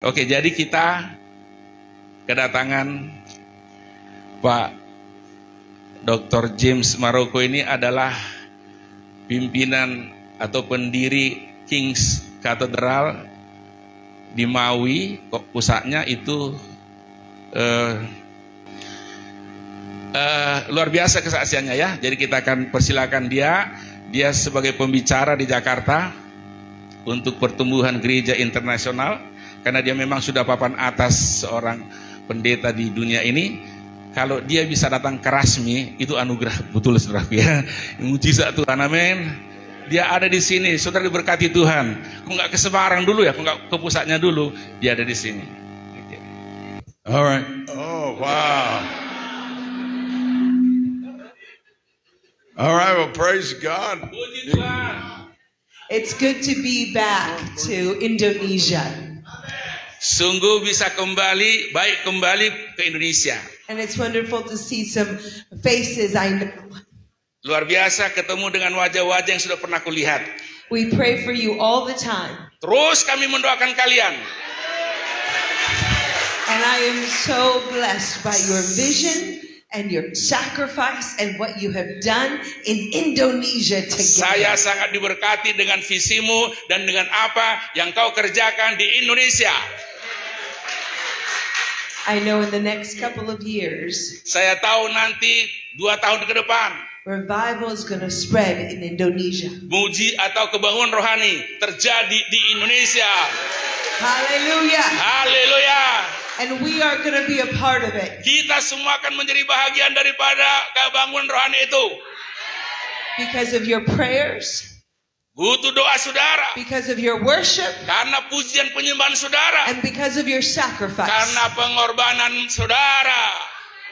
Oke, jadi kita kedatangan Pak Dr. James Maroko. Ini adalah pimpinan atau pendiri King's Cathedral di Maui. Pusatnya itu luar biasa kesaksiannya ya. Jadi kita akan persilakan dia sebagai pembicara di Jakarta untuk pertumbuhan gereja internasional, karena dia memang sudah papan atas seorang pendeta di dunia ini. Kalau dia bisa datang ke Rasmi, itu anugerah betul saudaraku ya. Mujizat Tuhan, amin. Dia ada di sini, saudara diberkati Tuhan. Kok nggak ke Semarang dulu ya, kok nggak ke pusatnya dulu, dia ada di sini. Okay. Alright. Oh, wow. Alright, well praise God. Puji Tuhan. It's good to be back to Indonesia. Sungguh bisa kembali ke Indonesia. And it's wonderful to see some faces I know. Luar biasa ketemu dengan wajah-wajah yang sudah pernah kulihat. We pray for you all the time. Terus kami mendoakan kalian. And I am so blessed by your vision and your sacrifice and what you have done in Indonesia Saya together. sangat diberkati dengan visimu dan dengan apa yang kau kerjakan di Indonesia. I know in the next couple of years, Saya tahu nanti 2 tahun ke depan, revival is going to spread in Indonesia. muji atau kebangunan rohani terjadi di Indonesia. Hallelujah. Haleluya. And we are going to be a part of it Kita semua akan menjadi bahagian daripada kebangunan rohani itu. because of your prayers, Butuh doa saudara, because of your worship, karena pujian penyembahan saudara, and because of your sacrifice. karena pengorbanan saudara.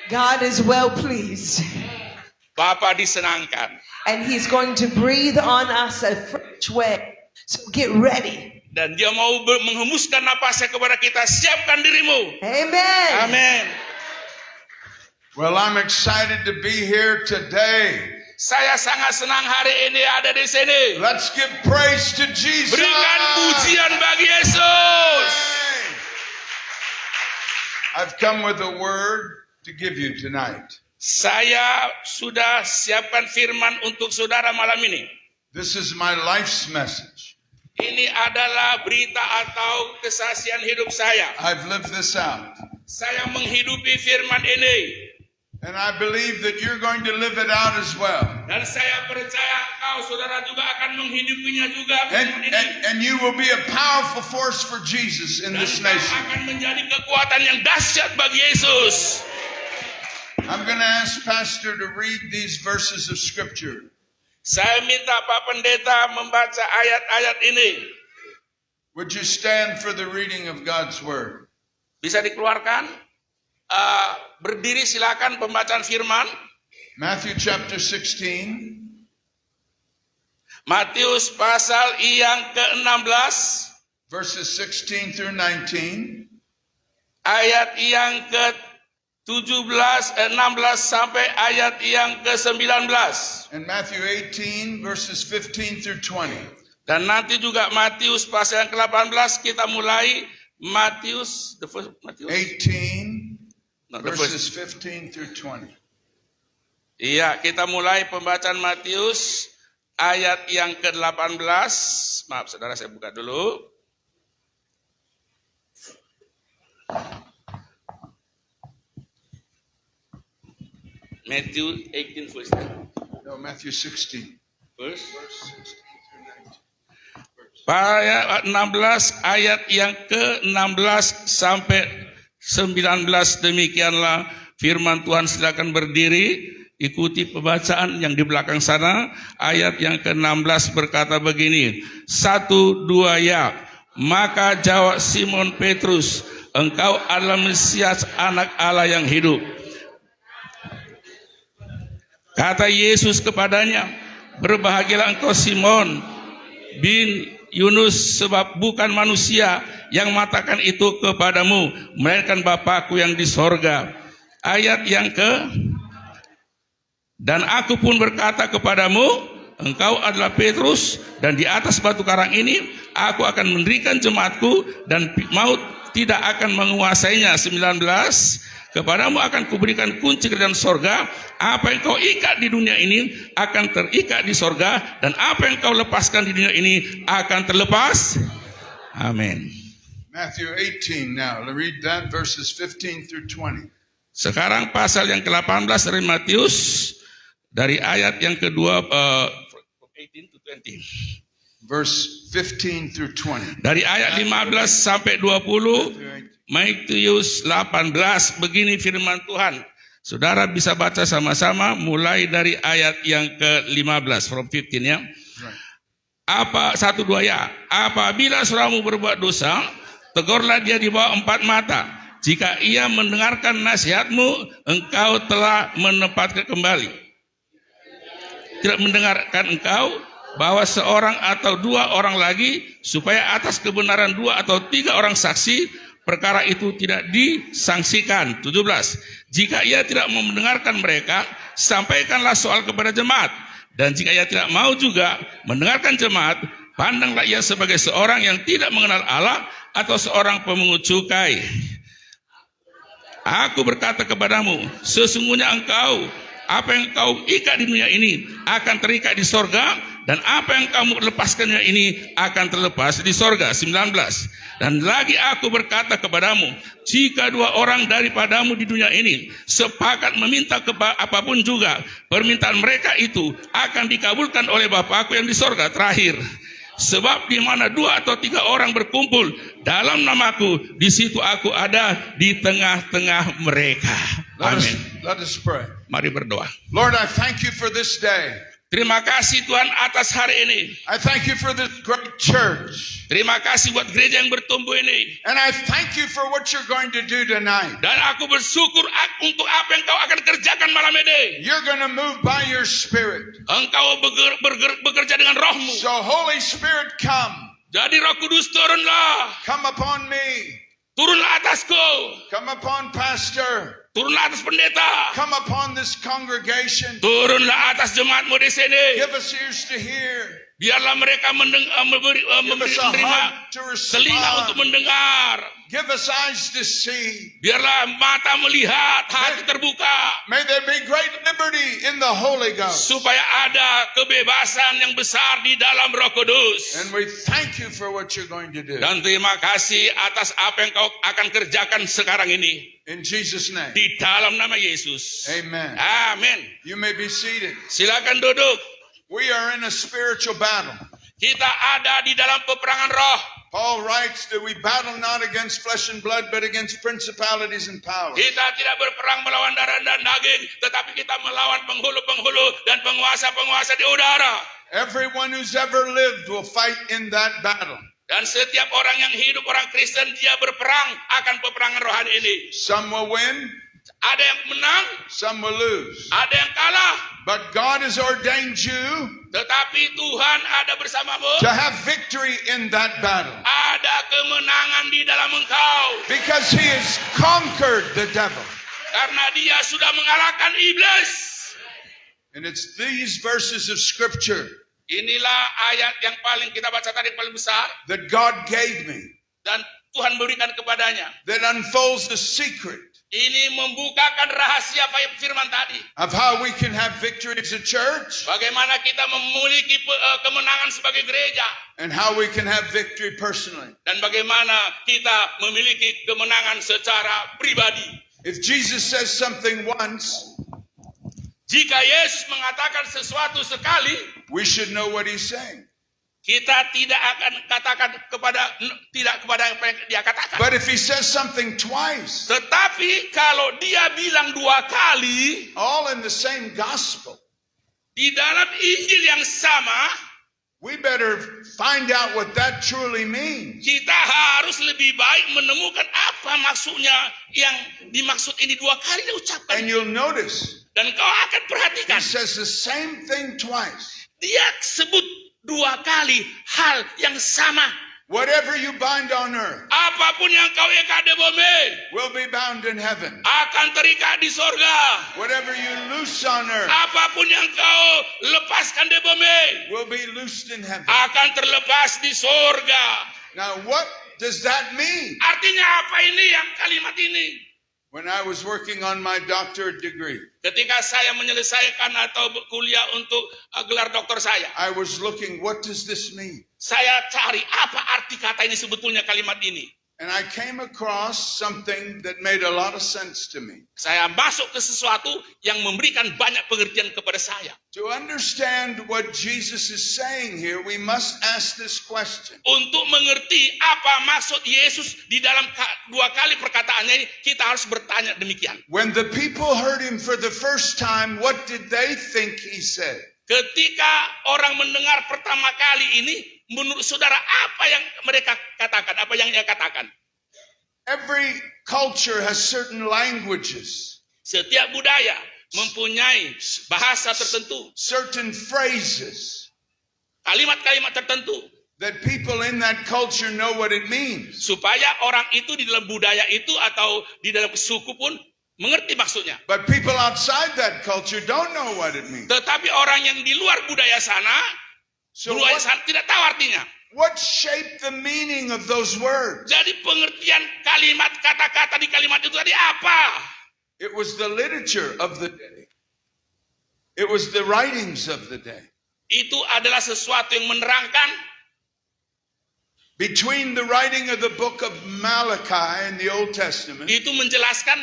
God is well pleased, Bapa disenangkan. and He's going to breathe on us a fresh way. So get ready. Dan dia mau menghembuskan napasnya kepada kita. Siapkan dirimu. Amen. Amin. Well, I'm excited to be here today. Saya sangat senang hari ini ada di sini. Let's give praise to Jesus. Berikan pujian bagi Yesus. I've come with a word to give you tonight. Saya sudah siapkan firman untuk saudara malam ini. This is my life's message. Ini adalah berita atau kesaksian hidup saya. I've lived this out. Saya menghidupi firman ini. And I believe that you're going to live it out as well. Dan saya percaya kau saudara juga akan menghidupinya juga And, firman ini. and you will be a powerful force for Jesus in Dan this kau nation. akan menjadi kekuatan yang dahsyat bagi Yesus. I'm going to ask Pastor to read these verses of Scripture. Saya minta Pak Pendeta membaca ayat-ayat ini. Would you stand for the reading of God's Word? Bisa dikeluarkan? Berdiri silakan pembacaan firman. Matthew chapter 16, Matius pasal yang ke-16, verses 16 through 19. ayat yang ke-16 sampai ayat yang ke-19. And Matthew 18, verses 15 through 20. Dan nanti juga Matius pasal yang ke-18 kita mulai Matius, the first Matius. 18, No, the first. verses 15 through 20. Iya, kita mulai pembacaan Matius ayat yang ke-18. Maaf, saudara, saya buka dulu. Matthew 18 verse. No, Matthew 16. Verse. Verse 16 through 19. Ayat 16, ayat yang ke-16 sampai 19, demikianlah firman Tuhan. Silakan berdiri, ikuti pembacaan yang di belakang sana. Ayat yang ke-16 berkata begini, 1, 2 ya. Maka jawab Simon Petrus, engkau adalah Mesias, anak Allah yang hidup. Kata Yesus kepadanya, berbahagialah engkau Simon bin Yunus, sebab bukan manusia yang mengatakan itu kepadamu, melainkan Bapa-Ku yang di sorga. Ayat yang dan aku pun berkata kepadamu, engkau adalah Petrus, dan di atas batu karang ini aku akan mendirikan jemaatku, dan maut tidak akan menguasainya. 19, kepadamu akan kuberikan kunci kerajaan sorga. Apa yang kau ikat di dunia ini akan terikat di sorga, dan apa yang kau lepaskan di dunia ini akan terlepas. Amin. Matthew 18 now. Let's read that verses 15 through 20. Sekarang pasal yang ke-18 dari Matius, dari ayat yang kedua, 18 to 20. Verse 15 through 20. Dari ayat 15 sampai 20, Matius 18, begini firman Tuhan. Saudara bisa baca sama-sama mulai dari ayat yang ke-15, from 15 ya. Apa, 1, 2 ya. Apabila saudaramu berbuat dosa, tegurlah dia di bawah 4 mata. Jika ia mendengarkan nasihatmu, engkau telah menempatkan kembali. Tidak mendengarkan engkau, bahwa seorang atau 2 orang lagi, supaya atas kebenaran 2 atau 3 orang saksi, perkara itu tidak disangsikan. 17. Jika ia tidak mau mendengarkan mereka, sampaikanlah soal kepada jemaat. Dan jika ia tidak mau juga mendengarkan jemaat, pandanglah ia sebagai seorang yang tidak mengenal Allah atau seorang pemungut cukai. Aku berkata kepadamu, sesungguhnya engkau, apa yang kau ikat di dunia ini akan terikat di sorga, dan apa yang kamu lepaskan di dunia ini akan terlepas di sorga. 19. Dan lagi aku berkata kepadamu, jika 2 orang daripadamu di dunia ini sepakat meminta apapun juga, permintaan mereka itu akan dikabulkan oleh Bapakku yang di sorga. Terakhir, sebab di mana 2 atau 3 orang berkumpul dalam namaku, di situ aku ada di tengah-tengah mereka. Amin. Let us pray. Mari berdoa. Lord, I thank you for this day. Terima kasih Tuhan atas hari ini. I thank you for this great church. Terima kasih buat gereja yang bertumbuh ini. And I thank you for what you're going to do tonight. Dan aku bersyukur untuk apa yang kau akan kerjakan malam ini. You're going to move by your Spirit. Engkau bekerja dengan rohmu. So Holy Spirit, come. Jadi Roh Kudus turunlah. Come upon me. Turunlah atasku. Come upon Pastor. Turunlah atas pendeta. Come upon this congregation. Turunlah atas jemaatmu di sini. Give us ears to hear. Biarlah mereka Give us a menerima heart to telinga untuk respond. mendengar. Give us eyes to see. Biarlah mata melihat, hati terbuka. May there be great liberty in the Holy Ghost. Supaya ada kebebasan yang besar di dalam Roh Kudus. And we thank you for what you're going to do. Dan terima kasih atas apa yang kau akan kerjakan sekarang ini. In Jesus' name. Di dalam nama Yesus. Amen. Amin. You may be seated. Silakan duduk. We are in a spiritual battle. Kita ada di dalam peperangan roh. Paul writes that we battle not against flesh and blood, but against principalities and powers. Kita tidak berperang melawan darah dan daging, tetapi kita melawan penghulu-penghulu dan penguasa-penguasa di udara. Everyone who's ever lived will fight in that battle. Dan setiap orang yang hidup, orang Kristen, dia berperang akan peperangan rohani ini. Some will win, Ada yang menang, some will lose. ada yang kalah. But God has ordained you Tetapi Tuhan ada bersamamu. to have victory in that battle. Ada kemenangan di dalam engkau. Because he has conquered the devil. Karena dia sudah mengalahkan iblis. And it's these verses of scripture Inilah ayat yang paling kita baca tadi paling besar. that God gave me Dan Tuhan berikan kepadanya. that unfolds the secret Ini membukakan rahasia firman tadi. of how we can have victory as a church Bagaimana kita memiliki kemenangan sebagai gereja. and how we can have victory personally. Dan bagaimana kita memiliki kemenangan secara pribadi. If Jesus says something once, Jika Yesus mengatakan sesuatu sekali, we should know what he's saying. kita tidak akan katakan tidak kepada apa yang dia katakan. But if he says something twice, Tetapi kalau dia bilang 2 kali all in the same gospel, di dalam Injil yang sama, we better find out what that truly means. kita harus lebih baik menemukan apa maksudnya yang dimaksud ini 2 kali diucapkan. And you'll notice Dan kau akan he perhatikan, says the same thing twice. dia sebut 2 kali hal yang sama. Whatever you bind on earth apapun yang kau ikat di bumi will be bound in heaven. akan terikat di sorga. Whatever you loose on earth Apapun yang kau lepaskan di bumi will be loosed in heaven. akan terlepas di sorga. Now, what does that mean? Artinya apa ini yang kalimat ini? When I was working on my doctorate degree, Ketika saya menyelesaikan atau kuliah untuk gelar doktor saya, I was looking, what does this mean? saya cari apa arti kata ini sebetulnya kalimat ini. And I came across something that made a lot of sense to me. Saya masuk ke sesuatu yang memberikan banyak pengertian kepada saya. To understand what Jesus is saying here, we must ask this question. Untuk mengerti apa maksud Yesus di dalam dua kali perkataannya ini, kita harus bertanya demikian. When the people heard him for the first time, what did they think he said? Ketika orang mendengar pertama kali ini, menurut saudara apa yang mereka katakan, apa yang ia katakan? Every culture has certain languages, Setiap budaya mempunyai bahasa tertentu, certain phrases kalimat-kalimat tertentu, that people in that culture know what it means. supaya orang itu di dalam budaya itu atau di dalam suku pun mengerti maksudnya. But people outside that culture don't know what it means. Tetapi orang yang di luar budaya sana, So tidak tahu artinya. what shaped the meaning of those words? Jadi pengertian kalimat kata-kata di kalimat itu tadi apa? It was the literature of the day. It was the writings of the day. Itu adalah sesuatu yang menerangkan Between the writing of the book of Malachi in the Old Testament itu menjelaskan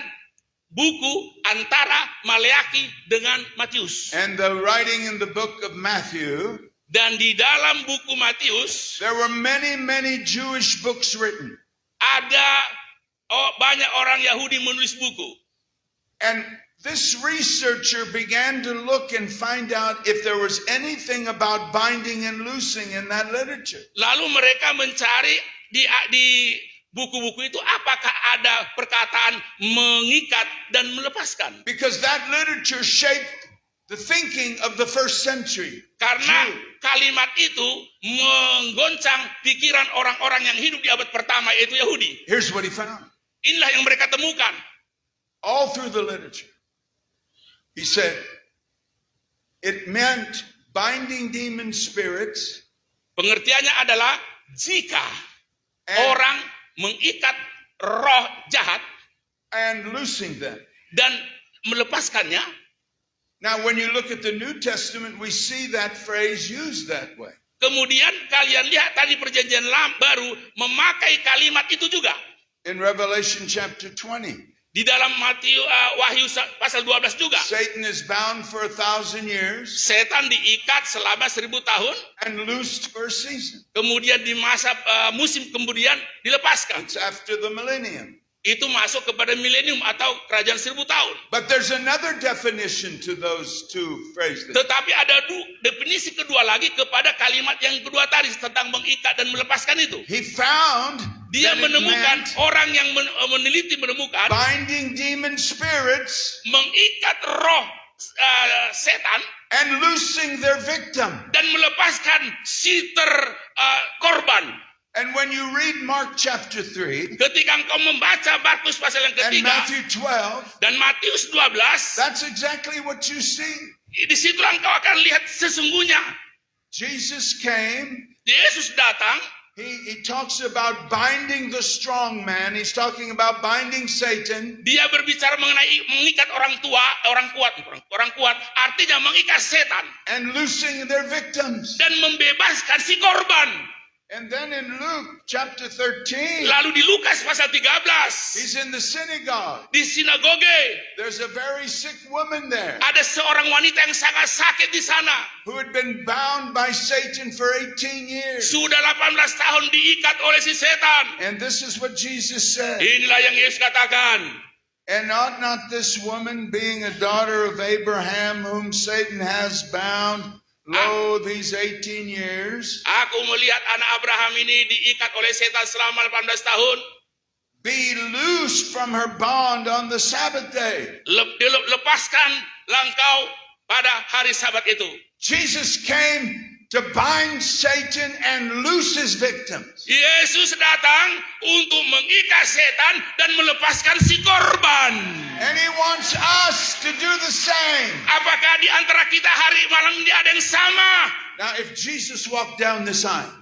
buku antara Maleaki dengan Matius. and the writing in the book of Matthew, Dan di dalam buku Matius there were many, many Jewish books written. ada banyak orang Yahudi menulis buku. And this researcher began to look and find out if there was anything about binding and loosing in that literature. Lalu mereka mencari di buku-buku itu apakah ada perkataan mengikat dan melepaskan. Because that literature shaped the thinking of the first century. Karena kalimat itu menggoncang pikiran orang-orang yang hidup di abad pertama, yaitu Yahudi. Here's what he found. Inilah yang mereka temukan. All through the literature. He said, it meant binding demon spirits Pengertiannya adalah jika and, orang mengikat roh jahat and loosing them. dan melepaskannya. Now, when you look at the New Testament, we see that phrase used that way. Kemudian kalian lihat tadi perjanjian baru memakai kalimat itu juga. In Revelation chapter 20, Di dalam Wahyu pasal 12 juga. Satan is bound for 1,000 years Setan diikat selama 1000 tahun. and loosed for a season. Kemudian di masa musim kemudian dilepaskan. It's after the millennium. Itu masuk kepada milenium atau kerajaan 1000 tahun. But there's another definition to those two phrases. Tetapi ada definisi kedua lagi kepada kalimat yang kedua tadi tentang mengikat dan melepaskan itu. He found Dia that it menemukan, meant orang yang meneliti menemukan, binding demon spirits mengikat roh setan and loosing their victim. dan melepaskan si korban. And when you read Mark chapter 3 Ketika engkau membaca Markus pasal yang and ketiga Matthew 12, dan Matius 12, that's exactly what you see. di situ engkau akan lihat sesungguhnya Jesus came, Yesus datang. he talks about binding the strong man. He's talking about binding Satan. Dia berbicara mengenai mengikat orang kuat, artinya mengikat setan And loosing their victims. dan membebaskan si korban. And then in Luke chapter 13, Lalu di Lukas pasal 13, he's in the synagogue. di sinagoge There's a very sick woman there ada seorang wanita yang sangat sakit di sana. who had been bound by Satan for 18 years. Sudah 18 tahun diikat oleh si setan. And this is what Jesus said. Inilah yang Yesus katakan. And ought not this woman, being a daughter of Abraham, whom Satan has bound, lo, these 18 years, Aku melihat anak Abraham ini diikat oleh setan selama 18 tahun. be loosed from her bond on the Sabbath day. Lepaskan langkau pada hari Sabat itu. Jesus came to bind Satan and loose his victims. Yesus datang untuk mengikat setan dan melepaskan si korban. And he wants us to do the same. Apakah di antara kita hari malam ini ada yang sama? Now, if Jesus walked down this aisle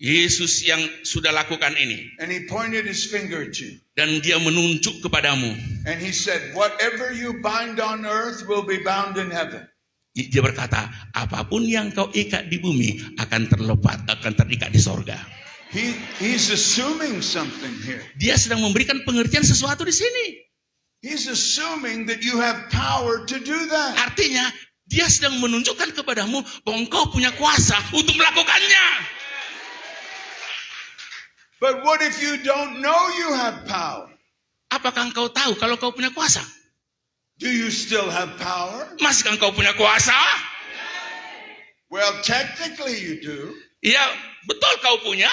Yesus yang sudah lakukan ini. and he pointed his finger at you Dan dia menunjuk kepadamu. and he said, whatever you bind on earth will be bound in heaven. Dia berkata, apapun yang kau ikat di bumi akan terikat di sorga. He's assuming something here. Dia sedang memberikan pengertian sesuatu di sini. He's assuming that you have power to do that. Artinya, dia sedang menunjukkan kepadamu bahwa engkau punya kuasa untuk melakukannya. But what if you don't know you have power? Apakah engkau tahu kalau kau punya kuasa? Do you still have power? Masihkah engkau punya kuasa? Well, technically you do, Ya, betul kau punya.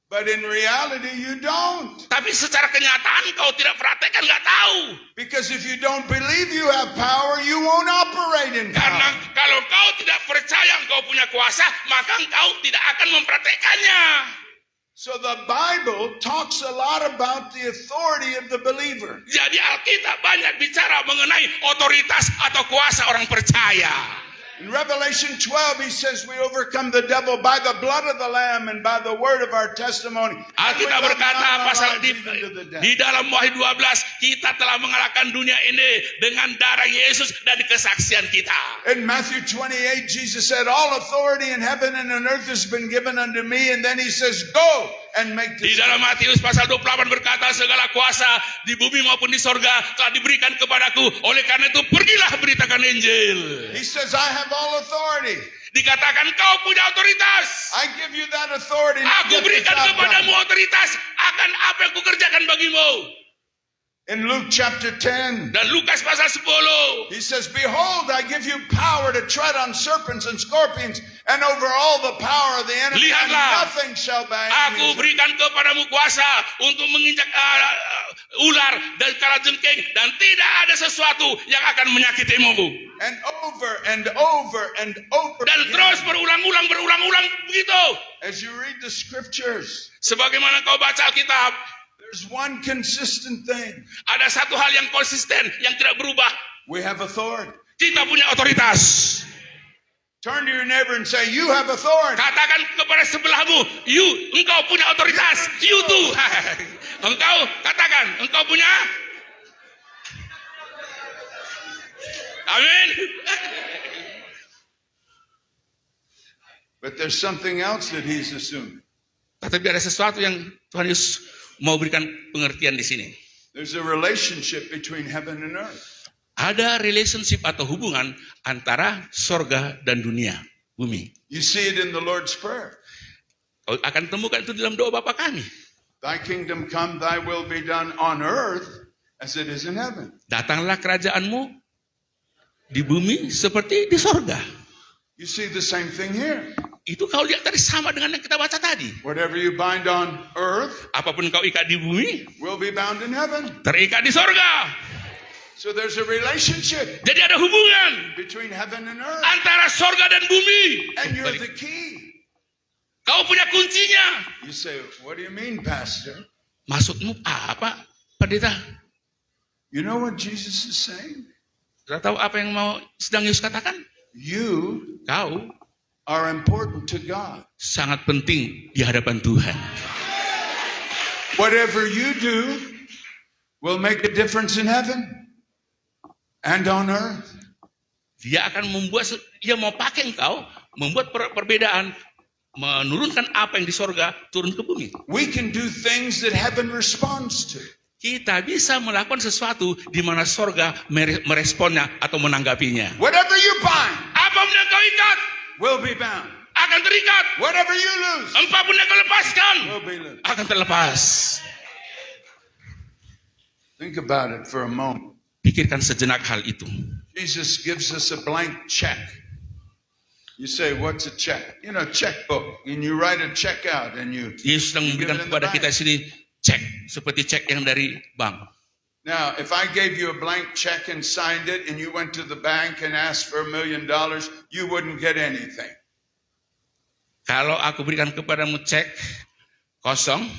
but in reality you don't. Tapi secara kenyataan kau tidak praktekkan, nggak tahu. Because if you don't believe you have power, you won't operate in Karena power. kalau kau tidak percaya engkau punya kuasa, maka engkau tidak akan mempraktekannya. So the Bible talks a lot about the authority of the believer. Jadi Alkitab banyak bicara mengenai otoritas atau kuasa orang percaya. In Revelation 12, he says we overcome the devil by the blood of the Lamb and by the word of our testimony. And we Alkitab love berkata not our pasal lives even to the death. di dalam Wahyu 12, kita telah mengalahkan dunia ini dengan darah Yesus dan kesaksian kita. In Matthew 28, Jesus said, all authority in heaven and on earth has been given unto me. And then he says, go and make Di disciples. dalam Matius pasal 28 berkata, segala kuasa di bumi maupun di sorga telah diberikan kepadaku. Oleh karena itu pergilah beritakan Injil. He says, I have all authority. Dikatakan kau punya otoritas. I give you that authority. Now Aku get the berikan job kepadamu done. otoritas akan apa yang kukerjakan bagimu. In Luke chapter 10, Dan Lukas pasal 10. he says, behold, I give you power to tread on serpents and scorpions and over all the power of the enemy, and Lihatlah, nothing shall by Aku berikan kepadamu kuasa untuk menginjak ular dan kalajengking, dan tidak ada sesuatu yang akan menyakitimu. And over and over and over Dan again. terus berulang-ulang begitu. As you read the scriptures, Sebagaimana kau baca Alkitab, there's one consistent thing. ada satu hal yang konsisten, yang tidak berubah. We have authority. Kita punya otoritas. Turn to your neighbor and say, you have authority. Katakan kepada sebelahmu, engkau punya otoritas. You too. Engkau katakan, engkau punya. Amin. But there's something else that he's assuming. Tapi ada sesuatu yang Tuhan Yesus mau berikan pengertian di sini. There's a relationship between heaven and earth. Ada relationship atau hubungan antara sorga dan dunia, bumi. You see it in the Lord's Prayer. Kau akan temukan itu dalam doa Bapa kami. Thy kingdom come, thy will be done on earth as it is in heaven. Datanglah kerajaanmu di bumi seperti di sorga. You see the same thing here. Itu kau lihat tadi sama dengan yang kita baca tadi. Whatever you bind on earth Apapun kau ikat di bumi, will be bound in heaven. terikat di sorga. So there's a relationship Jadi ada hubungan between heaven and earth. antara sorga dan bumi. And you're the key. Kau punya kuncinya. You say, what do you mean, Pastor? Maksudmu apa, pendeta? You know what Jesus is saying? Sudah tahu apa yang mau sedang Yesus katakan? You Kau are important to God. sangat penting di hadapan Tuhan. Whatever you do will make a difference in heaven and on earth. Dia akan dia mau pakai engkau, membuat perbedaan, menurunkan apa yang di sorga, turun ke bumi. We can do things that heaven responds to. Kita bisa melakukan sesuatu di mana sorga meresponnya atau menanggapinya. Whatever you bind Apapun yang kau ikat, will be bound. akan terikat. Whatever you lose Apapun yang kau lepaskan, will be loosed. akan terlepas. Think about it for a moment. Pikirkan sejenak hal itu. Jesus gives us a blank check. You say, what's a check? You know, checkbook. And you write a check out and you... Yesus sedang memberikan kepada kita sini cek, seperti cek yang dari bank. Now, if I gave you a blank check and signed it and you went to the bank and asked for $1 million, you wouldn't get anything. Kalau aku berikan kepadamu cek kosong,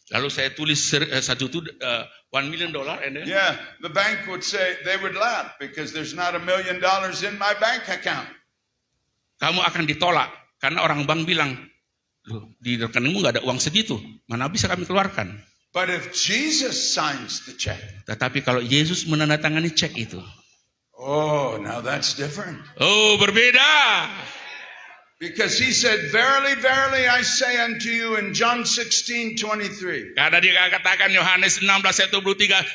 lalu saya tulis $1 million, and then Yeah, the bank would say, they would laugh because there's not $1 million in my bank account. kamu akan ditolak karena orang bank bilang, loh, di rekeningmu nggak ada uang segitu, mana bisa kami keluarkan? But if Jesus signs the check, Tetapi kalau Yesus menandatangani cek itu, oh, now that's different. oh berbeda. Because he said, verily, verily, I say unto you in John 16:23. Karena dia katakan Yohanes 16:23,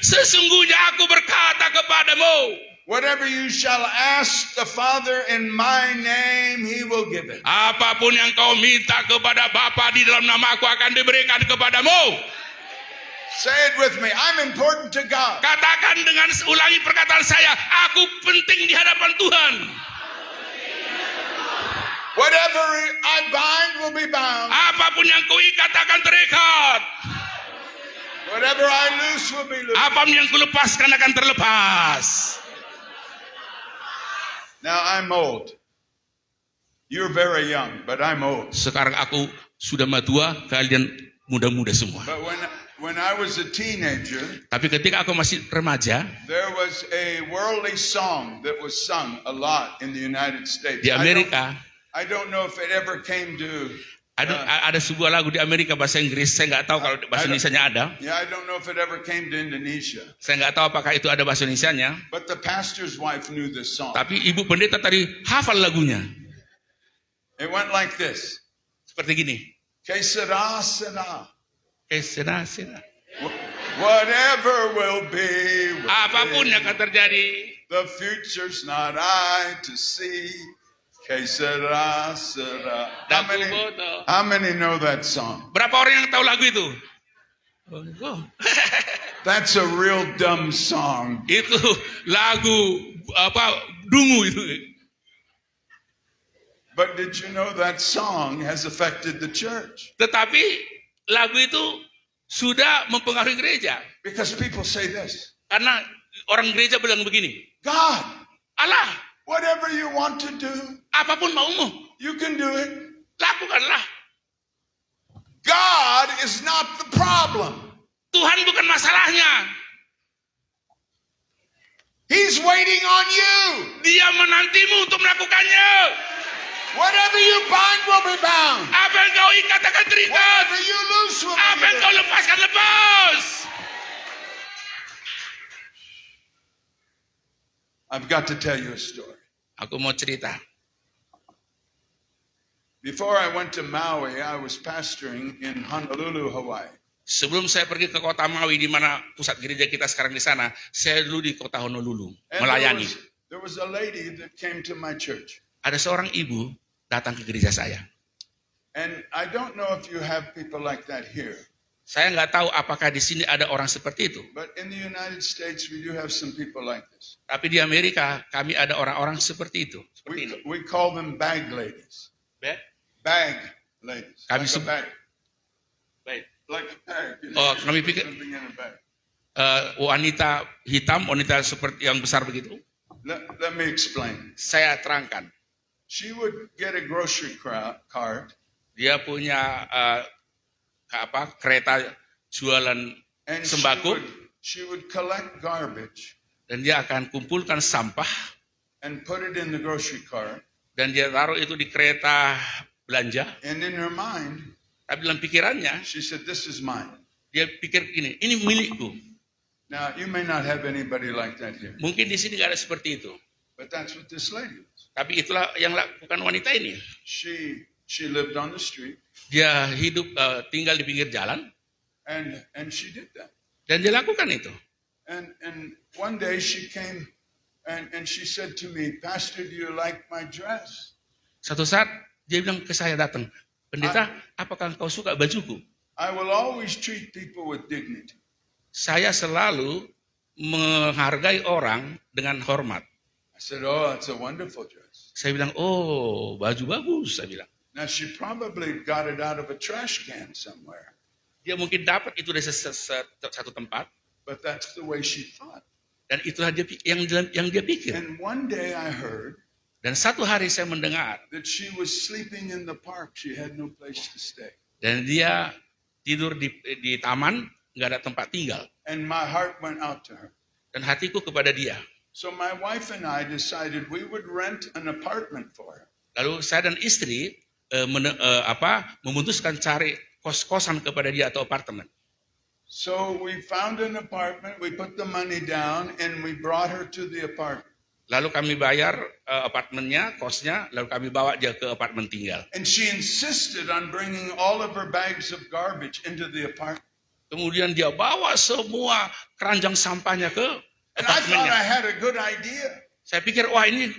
sesungguhnya aku berkata kepadamu, Whatever you shall ask the Father in my name, he will give it. apapun yang kau minta kepada Bapa di dalam namaku akan diberikan kepadamu. Say it with me. I'm important to God. Katakan dengan ulangi perkataan saya, aku penting di hadapan Tuhan. Whatever I bind will be bound. Apapun yang kau ikat akan terikat. Whatever I loose will be loosed. Apapun yang kau lepaskan akan terlepas. Now I'm old. You're very young, but I'm old. Sekarang aku sudah tua, kalian muda-muda semua. But when I was a teenager, Tapi ketika aku masih remaja, there was a worldly song that was sung a lot in the United States. di Amerika, I don't know if it ever came to. ada sebuah lagu di Amerika bahasa Inggris, saya nggak tahu kalau bahasa Indonesianya ada. Yeah, I don't know if it ever came to Indonesia. Saya nggak tahu apakah itu ada bahasa Indonesianya. But the pastor's wife knew this song. Tapi ibu pendeta tadi hafal lagunya. It went like this. Seperti gini. Que sera, sera. Sena. Whatever will be. Apapun yang akan terjadi. The future's not I to see. Que sera, sera. How many know that song? Berapa orang yang tahu lagu itu? Oh. That's a real dumb song. Itu lagu dungu itu. But did you know that song has affected the church? Tetapi lagu itu sudah mempengaruhi gereja. Because people say this. Karena orang gereja bilang begini, God, Allah, whatever you want to do, apapun maumu, you can do it. lakukanlah. God is not the problem. Tuhan bukan masalahnya. He's waiting on you. Dia menantimu untuk melakukannya. Whatever you bind will be bound. Apa yang kau ikat akan terikat. Whatever you loose will be Apa yang kau loosed. lepaskan lepas. I've got to tell you a story. Aku mau cerita. Before I went to Maui, I was pastoring in Honolulu, Hawaii. Sebelum saya pergi ke kota Maui, di mana pusat gereja kita sekarang di sana, saya dulu di kota Honolulu And melayani. there was a lady that came to my church. Ada seorang ibu datang ke gereja saya. And I don't know if you have people like that here. Saya nggak tahu apakah di sini ada orang seperti itu. But in the United States, we do have some people like this. Tapi di Amerika, kami ada orang-orang seperti itu. Seperti ini. We call them bag ladies. Baik. Bag ladies. Kami Like a bag. Baik. Like a bag. Oh, kami pikir Something in a bag. wanita hitam, wanita seperti yang besar begitu. Let me explain. Saya terangkan. She would get a grocery cart. Dia punya kereta jualan And sembako, she would collect garbage dan dia akan kumpulkan sampah and put it in the grocery cart. dan dia taruh itu di kereta belanja. And in her mind, Tapi dalam pikirannya she said, "This is mine." dia pikir gini, ini milikku. Now, you may not have anybody like that here, Mungkin di sini nggak ada seperti itu. but that's what this lady was. Tapi itulah yang lakukan wanita ini. She lived on the street, Dia hidup tinggal di pinggir jalan and she did that. dan dia lakukan itu. And one day she came and she said to me, "Pastor, do you like my dress?" Satu saat dia bilang ke saya datang, pendeta, apakah engkau suka bajuku? I will always treat people with dignity. Saya selalu menghargai orang dengan hormat. I said, "Oh, that's a wonderful dress." Saya bilang, oh baju bagus, saya bilang. Now, she probably got it out of a trash can somewhere, Dia mungkin dapat itu dari satu tempat, but that's the way she thought. dan itulah yang dia pikir. And one day I heard Dan satu hari saya mendengar, that she was sleeping in the park. She had no place to stay. dan dia tidur di taman, nggak ada tempat tinggal. And my heart went out to her. Dan hatiku kepada dia. So my wife and I decided we would rent an apartment for her. Lalu saya dan istri memutuskan cari kos-kosan kepada dia atau apartemen. So we found an apartment, we put the money down, and we brought her to the apartment. Lalu kami bayar apartemennya, kosnya, lalu kami bawa dia ke apartemen tinggal. And she insisted on bringing all of her bags of garbage into the apartment. Kemudian dia bawa semua keranjang sampahnya ke And I thought apartemennya. I had a good idea. Saya pikir, wah ini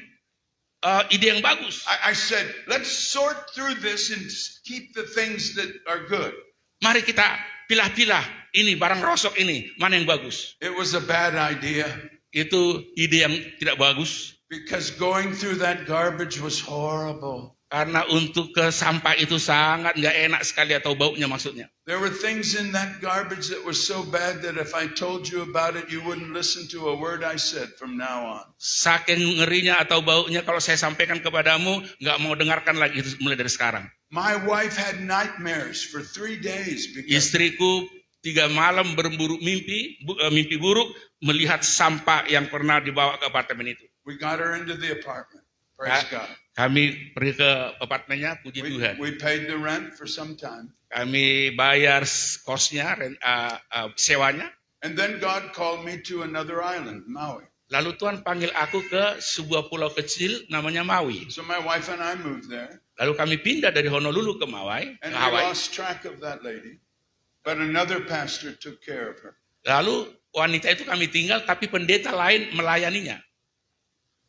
ide yang bagus. I said, let's sort through this and keep the things that are good. Mari kita pilah-pilah, ini barang rosok ini, mana yang bagus. It was a bad idea Itu ide yang tidak bagus. because going through that garbage was horrible. Karena untuk ke sampah itu sangat nggak enak sekali atau baunya maksudnya. There were things in that garbage that were so bad that if I told you about it, you wouldn't listen to a word I said from now on. Saking ngerinya atau baunya kalau saya sampaikan kepadamu, nggak mau dengarkan lagi itu mulai dari sekarang. My wife had nightmares for 3 days because Istriku 3 malam mimpi buruk melihat sampah yang pernah dibawa ke apartemen itu. we got her into the apartment. Praise God. Kami pergi ke apartemennya, puji Tuhan. We paid the rent for some time. Kami bayar kosnya, sewanya. And then God called me to another island, Maui. Lalu Tuhan panggil aku ke sebuah pulau kecil namanya Maui. So my wife and I moved there. Lalu kami pindah dari Honolulu ke Maui, And ke we Hawaii. lost track of that lady. But another pastor took care of her. Lalu wanita itu kami tinggal, tapi pendeta lain melayaninya.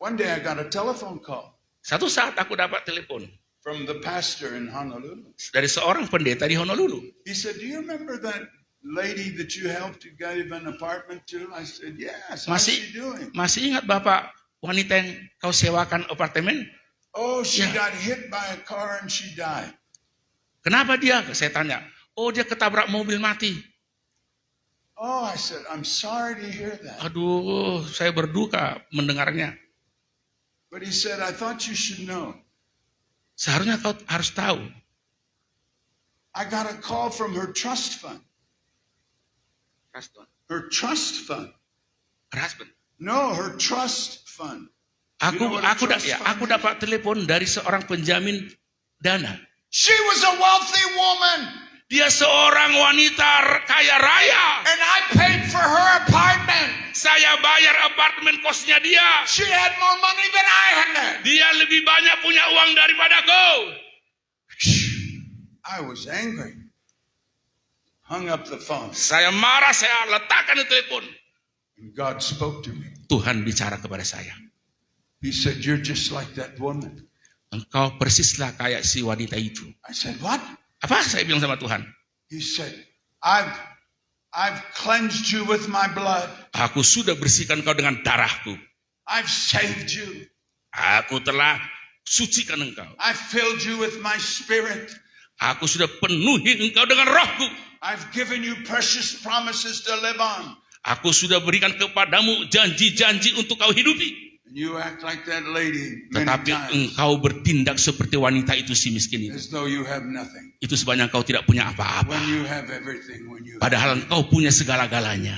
One day I got a telephone call Satu saat aku dapat telepon from the pastor in Honolulu. dari seorang pendeta di Honolulu. He said, do you remember that lady that you helped to give an apartment to? I said, yes. How's she doing? Masih ingat Bapak wanita yang kau sewakan apartemen? Oh, she Yeah. got hit by a car and she died. Kenapa dia? Saya tanya. Oh, dia ketabrak mobil mati. Oh, I said, I'm sorry to hear that. Aduh, saya berduka mendengarnya. But he said, I thought you should know. Seharusnya kau harus tahu. I got a call from her trust fund. Her trust fund. Husband. No, her trust fund. You know what a trust fund Aku is? dapat telepon dari seorang penjamin dana. She was a wealthy woman, Dia seorang wanita kaya raya. and I paid for her apartment. Saya bayar apartemen kosnya dia. She had more money than I had. Dia lebih banyak punya uang daripadaku. I was angry. Hung up the phone. Saya marah, saya letakkan di telepon. And God spoke to me. Tuhan bicara kepada saya. He said, you're just like that woman. Engkau persislah kayak si wanita itu. I said, what? Apa saya bilang sama Tuhan? He said, I've cleansed you with my blood. Aku sudah bersihkan kau dengan darahku. I've saved you. Aku telah sucikan engkau. I've filled you with my spirit. Aku sudah penuhi engkau dengan rohku. I've given you precious promises to live on. Aku sudah berikan kepadamu janji-janji untuk kau hidupi. And you act like that lady many Tetapi times engkau bertindak seperti wanita itu si miskin itu. as though you have nothing. Itu sebanyak engkau tidak punya apa-apa. When you have everything, when you Padahal engkau punya segala-galanya.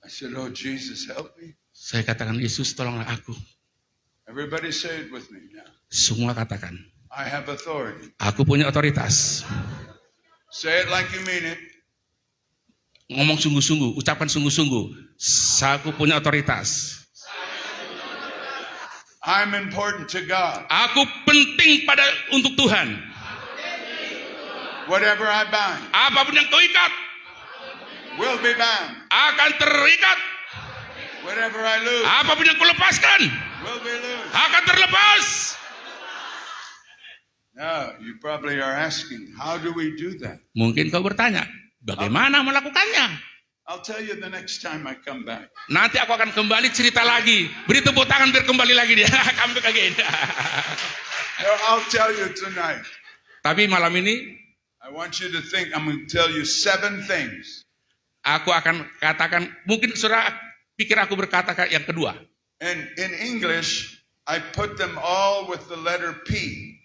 I said, oh, Jesus, help me. Saya katakan, Yesus tolonglah aku. Everybody say it with me now. Semua katakan, I have authority. aku punya otoritas. Say it like you mean it. Ngomong sungguh-sungguh, ucapan sungguh-sungguh. Aku punya otoritas. I'm important to God. Aku penting untuk Tuhan. Whatever I bind Apapun yang kau ikat will be bound. akan terikat. Whatever I lose Apapun yang kau lepaskan will be loose. akan terlepas. Now, you probably are asking, how do we do that? Mungkin kau bertanya, bagaimana melakukannya? I'll tell you the next time I come back. Nanti aku akan kembali cerita lagi. Beri tepuk tangan biar kembali lagi dia. Come back again. No, I'll tell you tonight. Tapi malam ini I want you to think, I'm going to tell you 7 things. aku akan katakan, mungkin saudara pikir aku berkata yang kedua. And in English, I put them all with the letter P.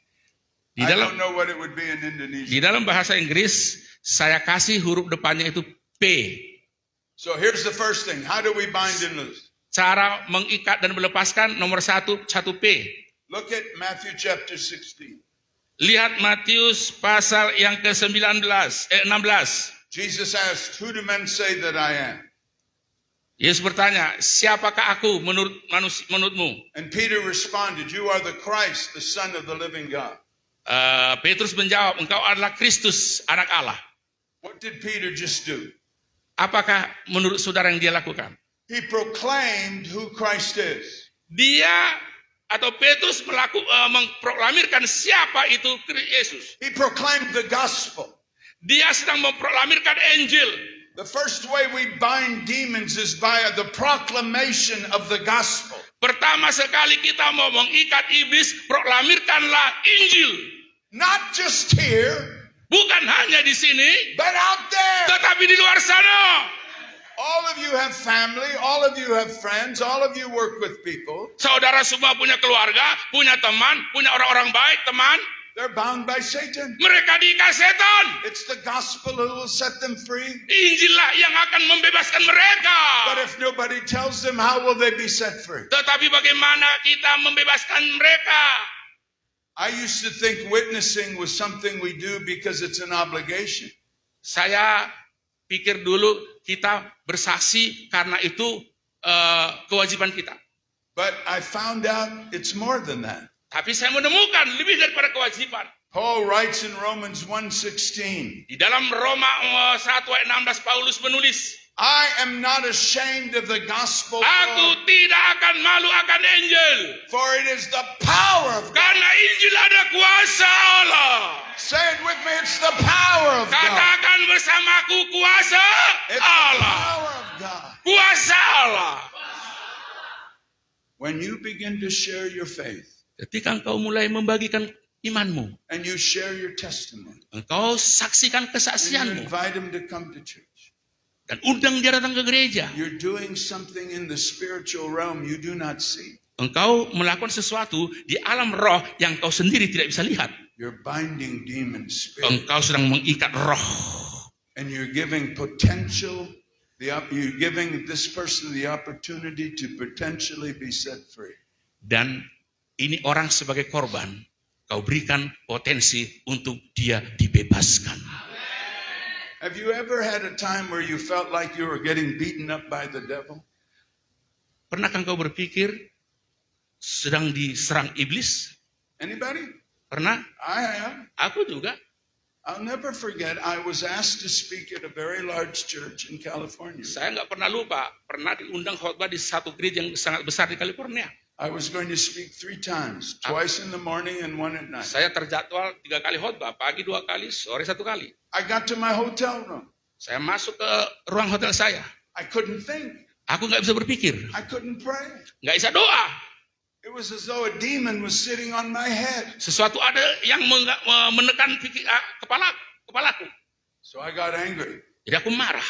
Di I dalam don't know what it would be in di Indonesian. dalam bahasa Inggris saya kasih huruf depannya itu P. So here's the first thing. How do we bind and loose? Cara mengikat dan melepaskan nomor satu P. Look at Matthew chapter 16. Lihat Matius pasal yang ke-16. Jesus asked, who do men say that I am? Yesus bertanya, siapakah aku menurutmu? And Peter responded, you are the Christ, the Son of the living God. Petrus menjawab, engkau adalah Kristus, anak Allah. What did Peter just do? Apakah menurut saudara yang dia lakukan? He proclaimed who Christ is. Dia atau Petrus memproklamirkan siapa itu Yesus. He proclaimed the gospel. Dia sedang memproklamirkan Injil. The first way we bind demons is by the proclamation of the gospel. Pertama sekali kita mau mengikat iblis, proklamirkanlah Injil. Not just here, Bukan hanya di sini, but out there. tetapi di luar sana. All of you have family, all of you have friends, all of you work with people. Saudara semua punya keluarga, punya teman, punya orang-orang baik, teman. They're bound by Satan. Mereka diikat setan. It's the gospel who will set them free. Injillah yang akan membebaskan mereka. But if nobody tells them, how will they be set free? Tetapi bagaimana kita membebaskan mereka? I used to think witnessing was something we do because it's an obligation. Saya pikir dulu kita bersaksi karena itu kewajiban kita. But I found out it's more than that. Tapi saya menemukan lebih daripada kewajiban. Paul writes in Romans 1:16, Di dalam Roma 1 ayat 16 Paulus menulis, I am not ashamed of the gospel, aku tidak akan malu akan Injil. for it is the power of God. Karena Injil ada kuasa Allah. Say it with me, it's the power of God. Katakan bersamaku kuasa It's the Allah. power of God. Kuasa Allah. When you begin to share your faith Ketika engkau mulai membagikan imanmu, and you share your testimony, engkau saksikan and you kesaksianmu, invite them to come to church, dan undang dia datang ke gereja. you're doing something in the spiritual realm you do not see. Engkau melakukan sesuatu di alam roh yang kau sendiri tidak bisa lihat. You're binding demon spirits, Engkau sedang mengikat roh. and you're giving potential. You're giving this person the opportunity to potentially be set free. Dan ini orang sebagai korban, kau berikan potensi untuk dia dibebaskan. Have you ever had a time where you felt like you were getting beaten up by the devil? Pernahkah kau berpikir sedang diserang iblis? Anybody? Pernah? I have. Aku juga. I'll never forget, I was asked to speak at a very large church in California. Saya nggak pernah lupa, pernah diundang khotbah di satu gereja yang sangat besar di California. I was going to speak 3 times, twice in the morning and 1 at night. Saya terjadwal 3 kali khotbah, pagi 2 kali, sore 1 kali. I got to my hotel room. Saya masuk ke ruang hotel saya. I couldn't think. Aku nggak bisa berpikir, I couldn't pray. nggak bisa doa. It was as though a demon was sitting on my head. Sesuatu ada yang menekan kepalaku. So I got angry. Jadi aku marah.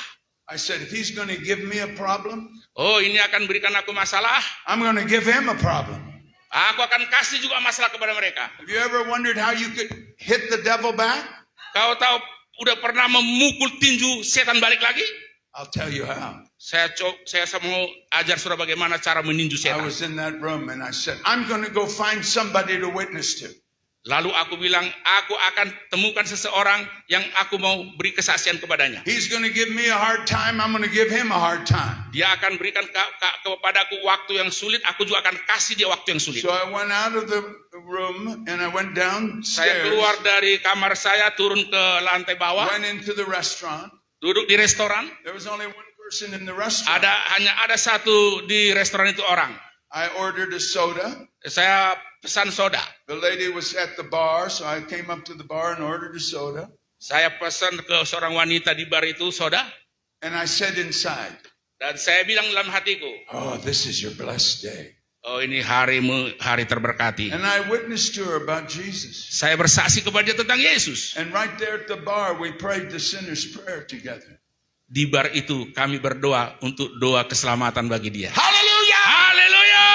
I said, if he's going to give me a problem, Oh, ini akan berikan aku masalah. I'm going to give him a problem. Aku akan kasih juga masalah kepada mereka. Have you ever wondered how you could hit the devil back? Kau tahu udah pernah memukul tinju setan balik lagi? I'll tell you how. Saya mau ajar saudara bagaimana cara meninju I setan. was in that room and I said, I'm going to go find somebody to witness to. Lalu aku bilang, aku akan temukan seseorang yang aku mau beri kesaksian kepadanya. He's going to give me a hard time. I'm going to give him a hard time. Dia akan berikan kepadaku waktu yang sulit, aku juga akan kasih dia waktu yang sulit. So I went out of the room and I went Saya keluar downstairs, dari kamar saya, turun ke lantai bawah, went into the restaurant. duduk di restoran. There was only one person in the restaurant. Hanya ada satu di restoran itu orang. I ordered a soda. Saya pesan soda. The lady was at the bar, so I came up to the bar and ordered a soda. Saya pesan ke seorang wanita di bar itu soda. And I said inside, Dan saya bilang dalam hatiku, oh, this is your blessed day. oh ini harimu, hari terberkati. And I witnessed to her about Jesus. Saya bersaksi kepada dia tentang Yesus. And right there at the bar, we prayed the sinner's prayer together. Di bar itu kami berdoa untuk doa keselamatan bagi dia. Hallelujah! Haleluya!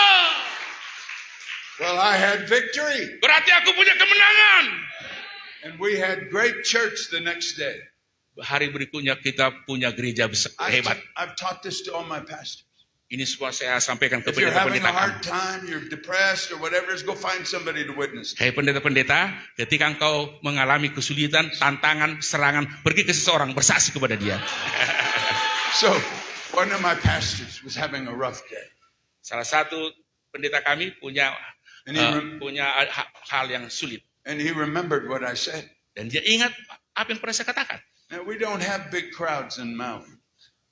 Well, I had victory. Berarti aku punya kemenangan. And we had great church the next day. Hari berikutnya kita punya gereja hebat. I've taught this to all my pastors. Ini semua saya sampaikan ke If you're having a pendeta-pendeta hard kami. time, you're depressed or whatever, just go find somebody to witness. Hai pendeta-pendeta, ketika engkau mengalami kesulitan, tantangan, serangan, pergi ke seseorang, bersaksi kepada dia. So, one of my pastors was having a rough day. Salah satu pendeta kami punya And he, hal yang sulit. and he remembered what I said. Dan dia ingat apa yang pernah saya katakan. Now, we don't have big crowds in Maui.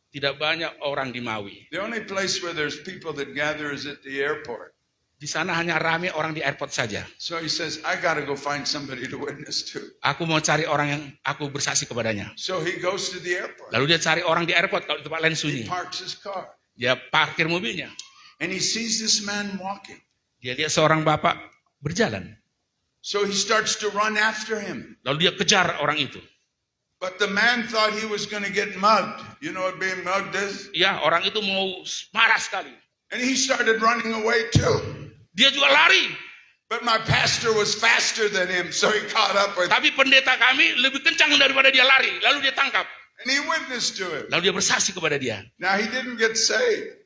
Tidak banyak orang di Maui. The only place where there's people that gather is at the airport. Di sana hanya ramai orang di airport saja. So he says, I got to go find somebody to witness to. Aku mau cari orang yang aku bersaksi kepadanya. So he goes to the airport. Lalu dia cari orang di airport, kalau di tempat lain He sunyi. parks his car. Dia parkir mobilnya. And he sees this man walking. Dia lihat seorang bapak berjalan. So he starts to run after him. Lalu dia kejar orang itu. But the man thought he was going to get mugged. You know what being mugged is? Ya, orang itu mau marah sekali. And he started running away too. Dia juga lari. But my pastor was faster than him, so he caught up with him. Tapi pendeta kami lebih kencang daripada dia lari. Lalu dia tangkap. And he witnessed to him. Lalu dia bersaksi kepada dia. Now he didn't get saved.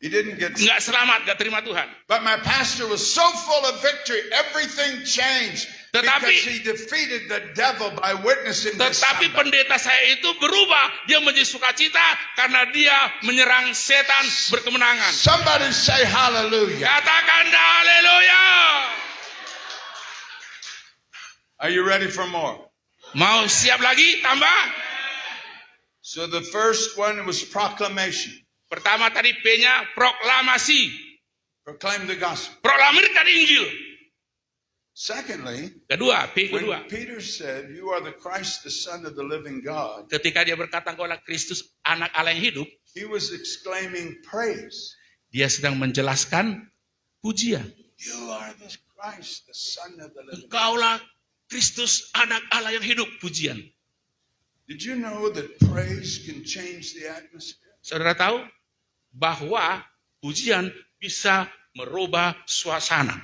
He didn't get saved. Enggak selamat, enggak terima Tuhan. But my pastor was so full of victory, everything changed. Tetapi- Because he defeated the devil by witnessing this. Tetapi Sunday. pendeta saya itu berubah. Dia menjadi sukacita karena dia menyerang setan berkemenangan. Somebody say hallelujah. Katakan haleluya. Are you ready for more? Mau siap lagi tambah? So the first one was proclamation. Pertama tadi P-nya proklamasi. Proclaim the gospel. Proklamirkan Injil. Secondly, Kedua, P kedua. when Peter said, you are the Christ, the Son of the living God, Ketika dia berkata engkau adalah Kristus, anak Allah yang hidup, he was exclaiming praise. dia sedang menjelaskan pujian. You are the Christ, the Son of the living God. Engkaulah Kristus, anak Allah yang hidup, pujian. Did you know that praise can change the atmosphere? Saudara tahu bahwa pujian bisa merubah suasana.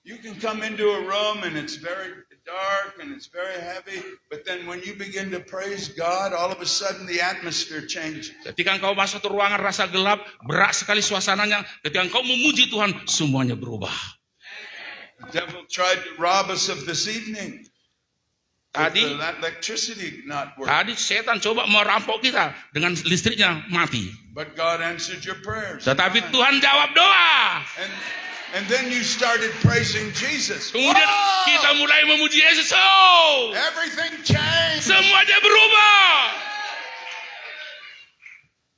You can come into a room and it's very dark and it's very heavy, but then when you begin to praise God, all of a sudden the atmosphere changes. Ketika engkau masuk ke ruangan rasa gelap, berat sekali suasananya. Ketika engkau memuji Tuhan, semuanya berubah. The devil tried to rob us of this evening. With Tadi, the electricity not working. tadi setan coba merampok kita dengan listriknya mati. But God answered your prayers. Tetapi Tuhan jawab doa. And then you started praising Jesus. Kemudian Whoa! kita mulai memuji Yesus. Oh, Everything changed. semuanya berubah.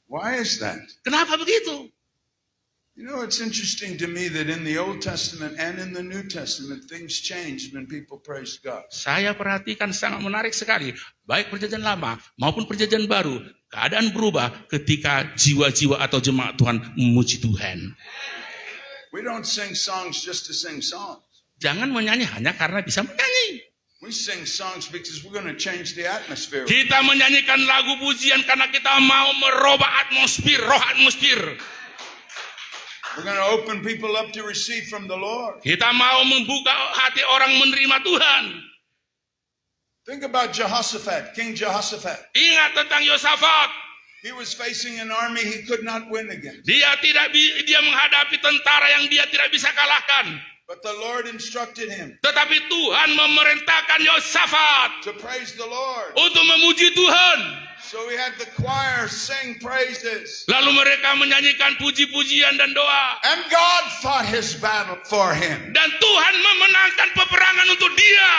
Why is that? Kenapa begitu? You know, it's interesting to me that in the Old Testament and in the New Testament, things changed when people praised God. Saya perhatikan sangat menarik sekali. Baik perjanjian lama maupun perjanjian baru. Keadaan berubah ketika jiwa-jiwa atau jemaat Tuhan memuji Tuhan. We don't sing songs just to sing songs. Jangan menyanyi hanya karena bisa menyanyi. We sing songs because we're going to change the atmosphere. Kita menyanyikan lagu pujian karena kita mau merubah atmosfer, roh atmosfer. We're going to open people up to receive from the Lord. Kita mau membuka hati orang menerima Tuhan. Think about Jehoshaphat, King Jehoshaphat. Ingat tentang Yosafat. He was facing an army he could not win against. Dia menghadapi tentara yang dia tidak bisa kalahkan. But the Lord instructed him Tetapi Tuhan memerintahkan Yosafat to praise the Lord. untuk memuji Tuhan. So we had the choir sing praises. Lalu mereka menyanyikan puji-pujian dan doa. And God fought his battle for him. Dan Tuhan memenangkan peperangan untuk dia.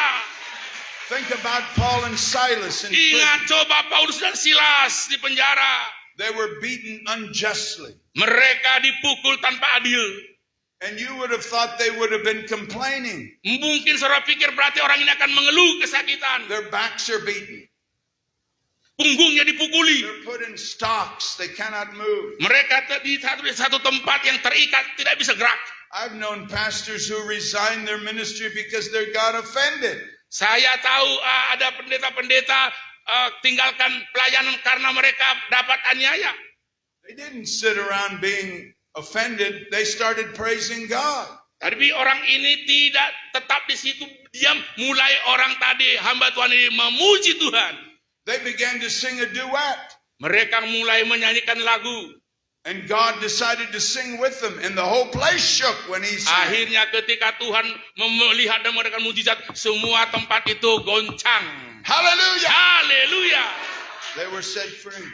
Think about Paul and Silas in prison. Ingat coba Paulus dan Silas di penjara. They were beaten unjustly. Mereka dipukul tanpa adil. And you would have thought they would have been complaining. Mungkin saudara pikir berarti orang ini akan mengeluh kesakitan. Their backs are beaten. Punggungnya dipukuli. They're put in stocks. They cannot move. Mereka di satu tempat yang terikat, tidak bisa gerak. I've known pastors who resigned their ministry because they got offended. Saya tahu ada pendeta-pendeta tinggalkan pelayanan karena mereka dapat aniaya. They didn't sit around being offended. They started praising God. Tapi orang ini tidak tetap di situ diam. Mulai orang tadi hamba Tuhan ini memuji Tuhan. They began to sing a duet. Mereka mulai menyanyikan lagu. And God decided to sing with them. And the whole place shook when he sang. Akhirnya ketika Tuhan melihat dan mengadakan mujizat, semua tempat itu goncang. Hallelujah! Haleluya. They were set free.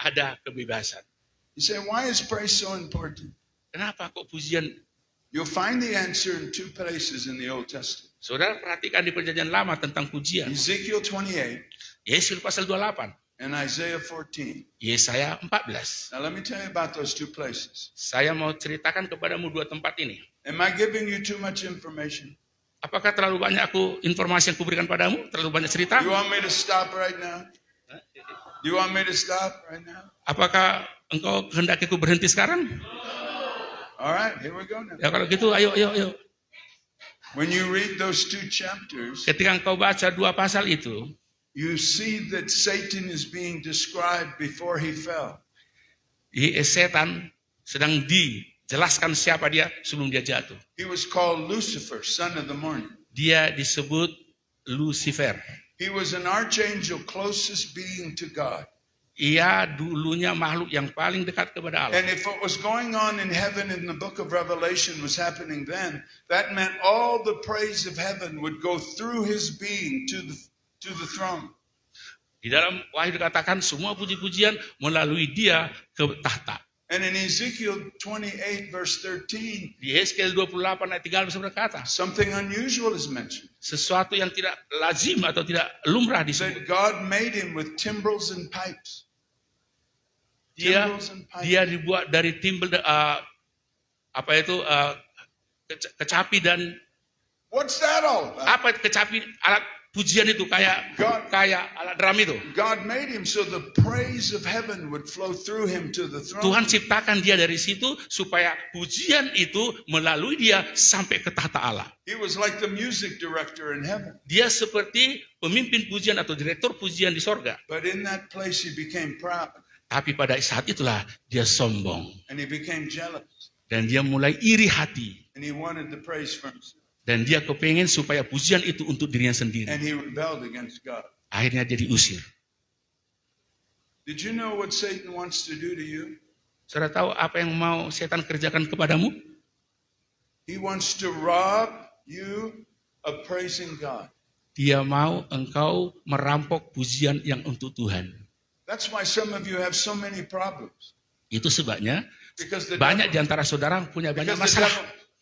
Ada kebebasan. You say, why is praise so important? Kenapa kok pujian? You'll find the answer in two places in the Old Testament. Saudara perhatikan di perjanjian lama tentang pujian. Ezekiel 28 Yesus pasal 28. and Isaiah 14. Yesaya 14. Now let me tell you about those two places. Saya mau ceritakan kepadamu dua tempat ini. Am I giving you too much information? Apakah terlalu banyak informasi yang kuberikan padamu? Terlalu banyak cerita? You want me to stop right now? You want me to stop right now? Apakah engkau kehendaki ku berhenti sekarang? All right, here we go now. Ya kalau gitu ayo. When you read those two chapters, Ketika engkau baca dua pasal itu, you see that Satan is being described before he fell. setan sedang dijelaskan siapa dia sebelum dia jatuh. He was called Lucifer, son of the morning. Dia disebut Lucifer. He was an archangel, closest being to God. Ia dulunya makhluk yang paling dekat kepada Allah. And if what was going on in heaven in the book of Revelation was happening then, that meant all the praise of heaven would go through his being to the throne. Di dalam Wahyu dikatakan semua puji-pujian melalui dia ke tahta. And in Ezekiel 28 verse 13, Di Hezkiel 28 ayat 13 berkata, something unusual is mentioned. sesuatu yang tidak lazim atau tidak lumrah disebut. That God made him with timbrels and pipes. Dia Timbrels and pipes. dia dibuat dari timbel kecapi dan What's that all about? apa kecapi alat pujian itu kayak alat drum itu. God made him so the praise of heaven would flow through him to the throne. Tuhan ciptakan dia dari situ supaya pujian itu melalui dia sampai ke tahta Allah. He was like the music director in heaven. Dia seperti pemimpin pujian atau direktur pujian di sorga. But in that place he became proud Tapi pada saat itulah dia sombong. and he became jealous Dan dia mulai iri hati. and he wanted the praise for himself. Dan dia kepengen supaya pujian itu untuk dirinya sendiri. And he rebelled against God. Akhirnya dia diusir. Did you know what Satan wants to do to you? Saudara tahu apa yang mau setan kerjakan kepadamu? He wants to rob you of praising God. Dia mau engkau merampok pujian yang untuk Tuhan. That's why some of you have so many problems. Itu sebabnya Because the banyak di devil, antara saudara punya banyak because masalah.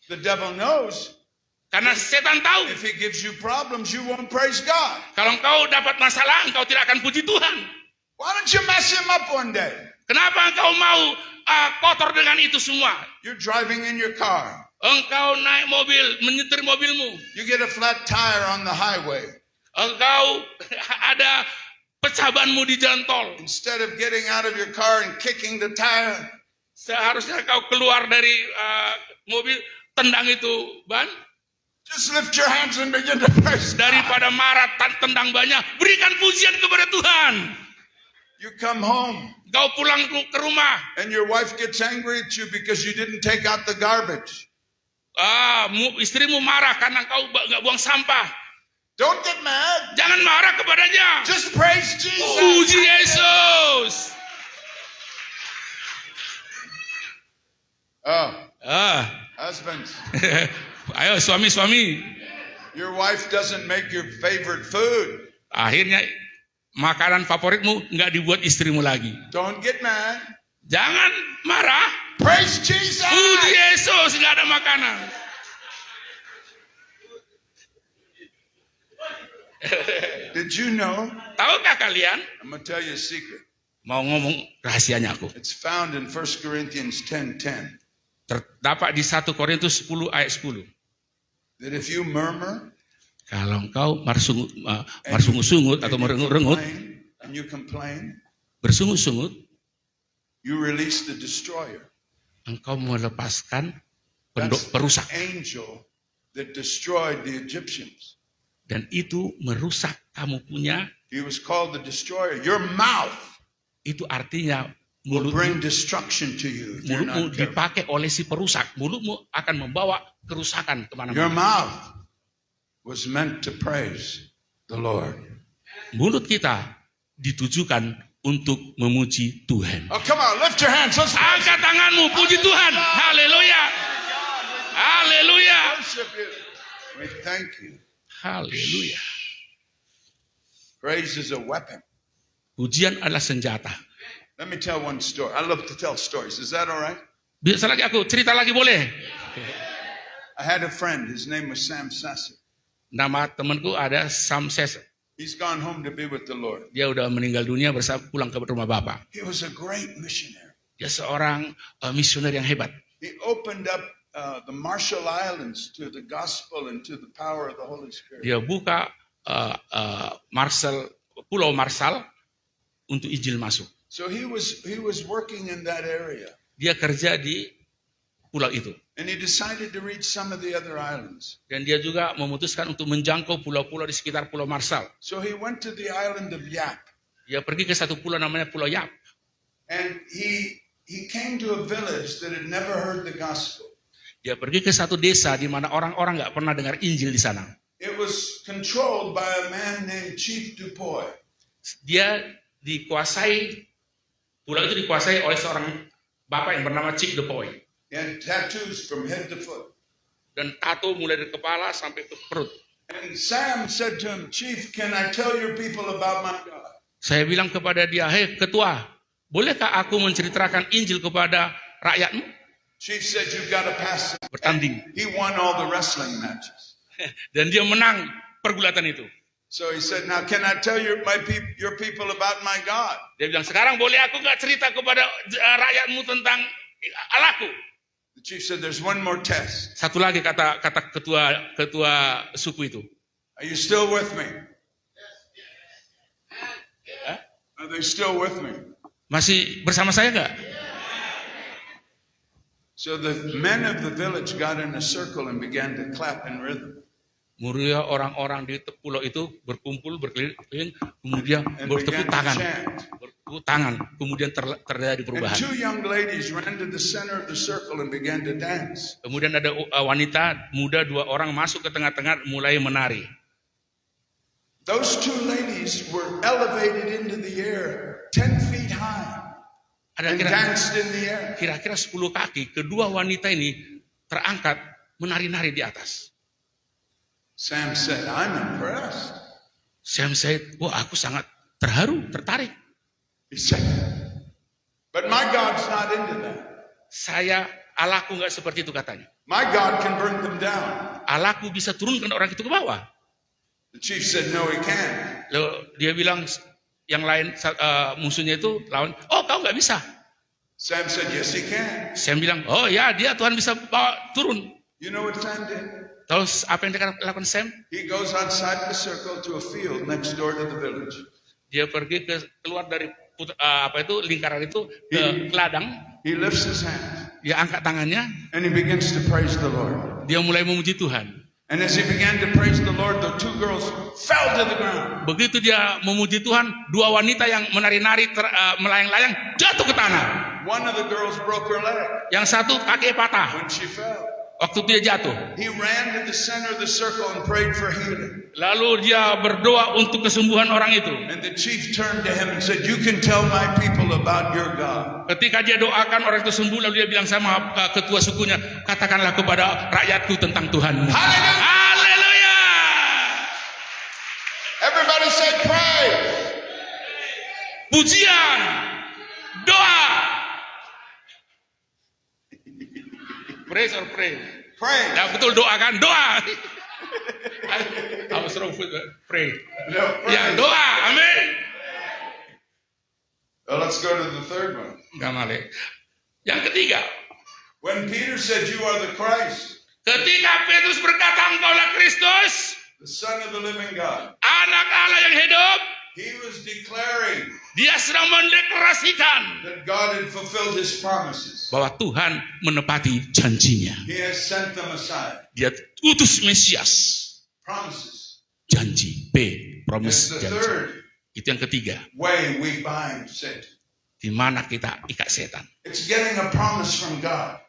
the devil knows Karena setan tahu if he gives you problems, you won't praise God. kalau engkau dapat masalah, engkau tidak akan puji Tuhan. Why don't you mess him up one day? Kenapa engkau mau kotor dengan itu semua? You're driving in your car. Engkau naik mobil, menyetir mobilmu. You get a flat tire on the highway. Engkau ada pecah banmu di jalan tol. Instead of getting out of your car and kicking the tire, Seharusnya kau keluar dari mobil, tendang itu ban. just lift your hands and begin to praise God. Daripada marah, tendang banyak, berikan pujian kepada Tuhan. You come home Kau pulang ke rumah. and your wife gets angry at you because you didn't take out the garbage. Istrimu marah karena kau nggak buang sampah. Don't get mad. Jangan marah kepadanya. Just praise Jesus. Puji Yesus. Oh, Ah, husbands, ayo suami-suami. your wife doesn't make your favorite food. Akhirnya makanan favoritmu nggak dibuat istrimu lagi. Don't get mad. Jangan marah. Praise Jesus. Puji Yesus, nggak ada makanan. Did you know? Tahukah kalian? I'm going to tell you a secret. Mau ngomong rahasianya aku. It's found in 1 Corinthians 10:10. Terdapat di 1 Korintus 10 ayat 10. That if you murmur Kalau engkau marsungut-sungut atau merengut-rengut, and you complain, bersungut-sungut, you release the destroyer. engkau melepaskan That's perusak. the angel that destroyed the Egyptians. Dan itu merusak kamu punya. He was called the destroyer. Your mouth Itu artinya will mulutmu, bring destruction to you if you're mulutmu not careful. dipakai oleh si perusak. Mulutmu akan membawa kerusakan Your kemana-mana. mouth was meant to praise the Lord. Mulut kita ditujukan untuk memuji Tuhan. Oh, come on, lift your hands. Let's Angkat tanganmu, puji Tuhan. Haleluya. Haleluya. worship you. We thank you. Haleluya. Praise is a weapon. Pujian adalah senjata. Let me tell one story. I love to tell stories. Is that all right? Bisa lagi aku cerita lagi boleh? I had a friend. His name was Sam Sasser. Nama temanku ada Sam Ses. He's gone home to be with the Lord. Dia udah meninggal dunia pulang ke rumah Bapak. He was a great missionary. Dia seorang misioner yang hebat. He opened up the Marshall Islands to the gospel and to the power of the Holy Spirit. Dia buka Pulau Marshall untuk Injil masuk. So he was working in that area. Dia kerja di pulau itu. And he decided to reach some of the other islands. Dan dia juga memutuskan untuk menjangkau pulau-pulau di sekitar Pulau Marshall. So he went to the island of Yap. Dia pergi ke satu pulau namanya Pulau Yap. And he came to a village that had never heard the gospel. Dia pergi ke satu desa di mana orang-orang nggak pernah dengar Injil di sana. It was controlled by a man named Chief Dupuy. Dia pulau itu dikuasai oleh seorang bapak yang bernama Chief Dupuy. He had tattoos from head to foot. Dan tato mulai dari kepala sampai ke perut. And Sam said to him, Chief, can I tell your people about my God? Saya bilang kepada dia, hei ketua, bolehkah aku menceritakan Injil kepada rakyatmu? Chief said, you've got to pass it. Bertanding. He won all the wrestling matches. Dan dia menang pergulatan itu. So he said, now can I tell your people about my God? Dia bilang, sekarang boleh aku nggak cerita kepada rakyatmu tentang Allahku? The chief said, there's one more test. Satu lagi kata ketua suku itu. Are you still with me? Hah? Are they still with me? Masih bersama saya nggak? So the men of the village got in a circle and began to clap in rhythm. Muria orang-orang di pulau itu berkumpul berkeliling, kemudian And bertepuk began to tangan, chant. kemudian terjadi And perubahan. two young ladies ran to the center of the circle and began to dance. Kemudian ada wanita muda 2 orang masuk ke tengah-tengah mulai menari. Those two ladies were elevated into the air 10 feet high Ada and danced in the air. kira-kira 10 kaki, kedua wanita ini terangkat menari-nari di atas. Sam said, I'm impressed. Sam said, wah aku sangat terharu, tertarik. He said, but my God's not into that. Allahku nggak seperti itu katanya. My God can bring them down. Allahku bisa turunkan orang itu ke bawah. The chief said, no, he can't. Lalu dia bilang yang lain musuhnya itu lawan, oh kau nggak bisa. Sam said, yes, he can. Sam bilang, oh ya dia Tuhan bisa bawa turun. You know what Sam did? Tahu apa yang dilakukan Sam? He goes outside the circle to a field next door to the village. Dia pergi keluar dari lingkaran itu ke ladang. He lifts his hand Dia angkat tangannya. and he begins to praise the Lord. Dia mulai memuji Tuhan. And as he began to praise the Lord, the two girls fell to the ground. Begitu dia memuji Tuhan, 2 wanita yang menari-nari melayang-layang jatuh ke tanah. One of the girls broke her leg Yang satu kaki patah. when she fell. Waktu dia jatuh, He ran to the center of the circle and prayed for healing. lalu dia berdoa untuk kesembuhan orang itu. And the chief turned to him and said, you can tell my people about your God. Ketika dia doakan orang itu sembuh, lalu dia bilang sama ketua sukunya, katakanlah kepada rakyatku tentang Tuhanmu. Hallelujah! Haleluya! Everybody say praise. Pujian, doa. Praise or pray? Praise. Ya betul, doa kan? Doa. I was wrong with pray. No, praise. Ya doa, amin. Well, let's go to the third one. Gamale. Yang ketiga, When Peter said, you are the Christ, ketika Petrus berkata engkaulah Kristus, the Son of the living God, anak Allah yang hidup, he was declaring dia sedang mendeklarasikan that God had fulfilled his promises. bahwa Tuhan menepati janjinya. He has sent the Messiah. Dia utus Mesias. Promises. Janji. P. It's Promise. the Janji. third Itu yang ketiga. way we bind Satan. di mana kita ikat setan. It's getting a promise from God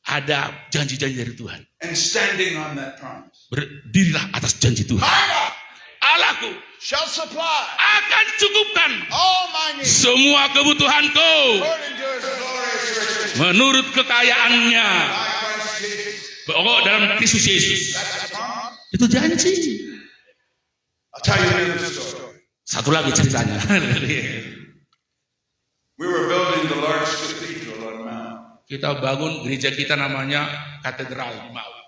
Ada janji-janji dari Tuhan. and standing on that promise. Berdirilah atas janji Tuhan. My God Allahku shall supply akan cukupkan all my needs semua kebutuhanku according to his glorious riches menurut kekayaannya. by Christ Jesus. Pokok dalam Kristus Yesus. That's a promise. Itu janji. I'll tell you another story. Satu lagi ceritanya. We were building the large cathedral on Mount, Kita bangun gereja kita namanya Katedral di Maui.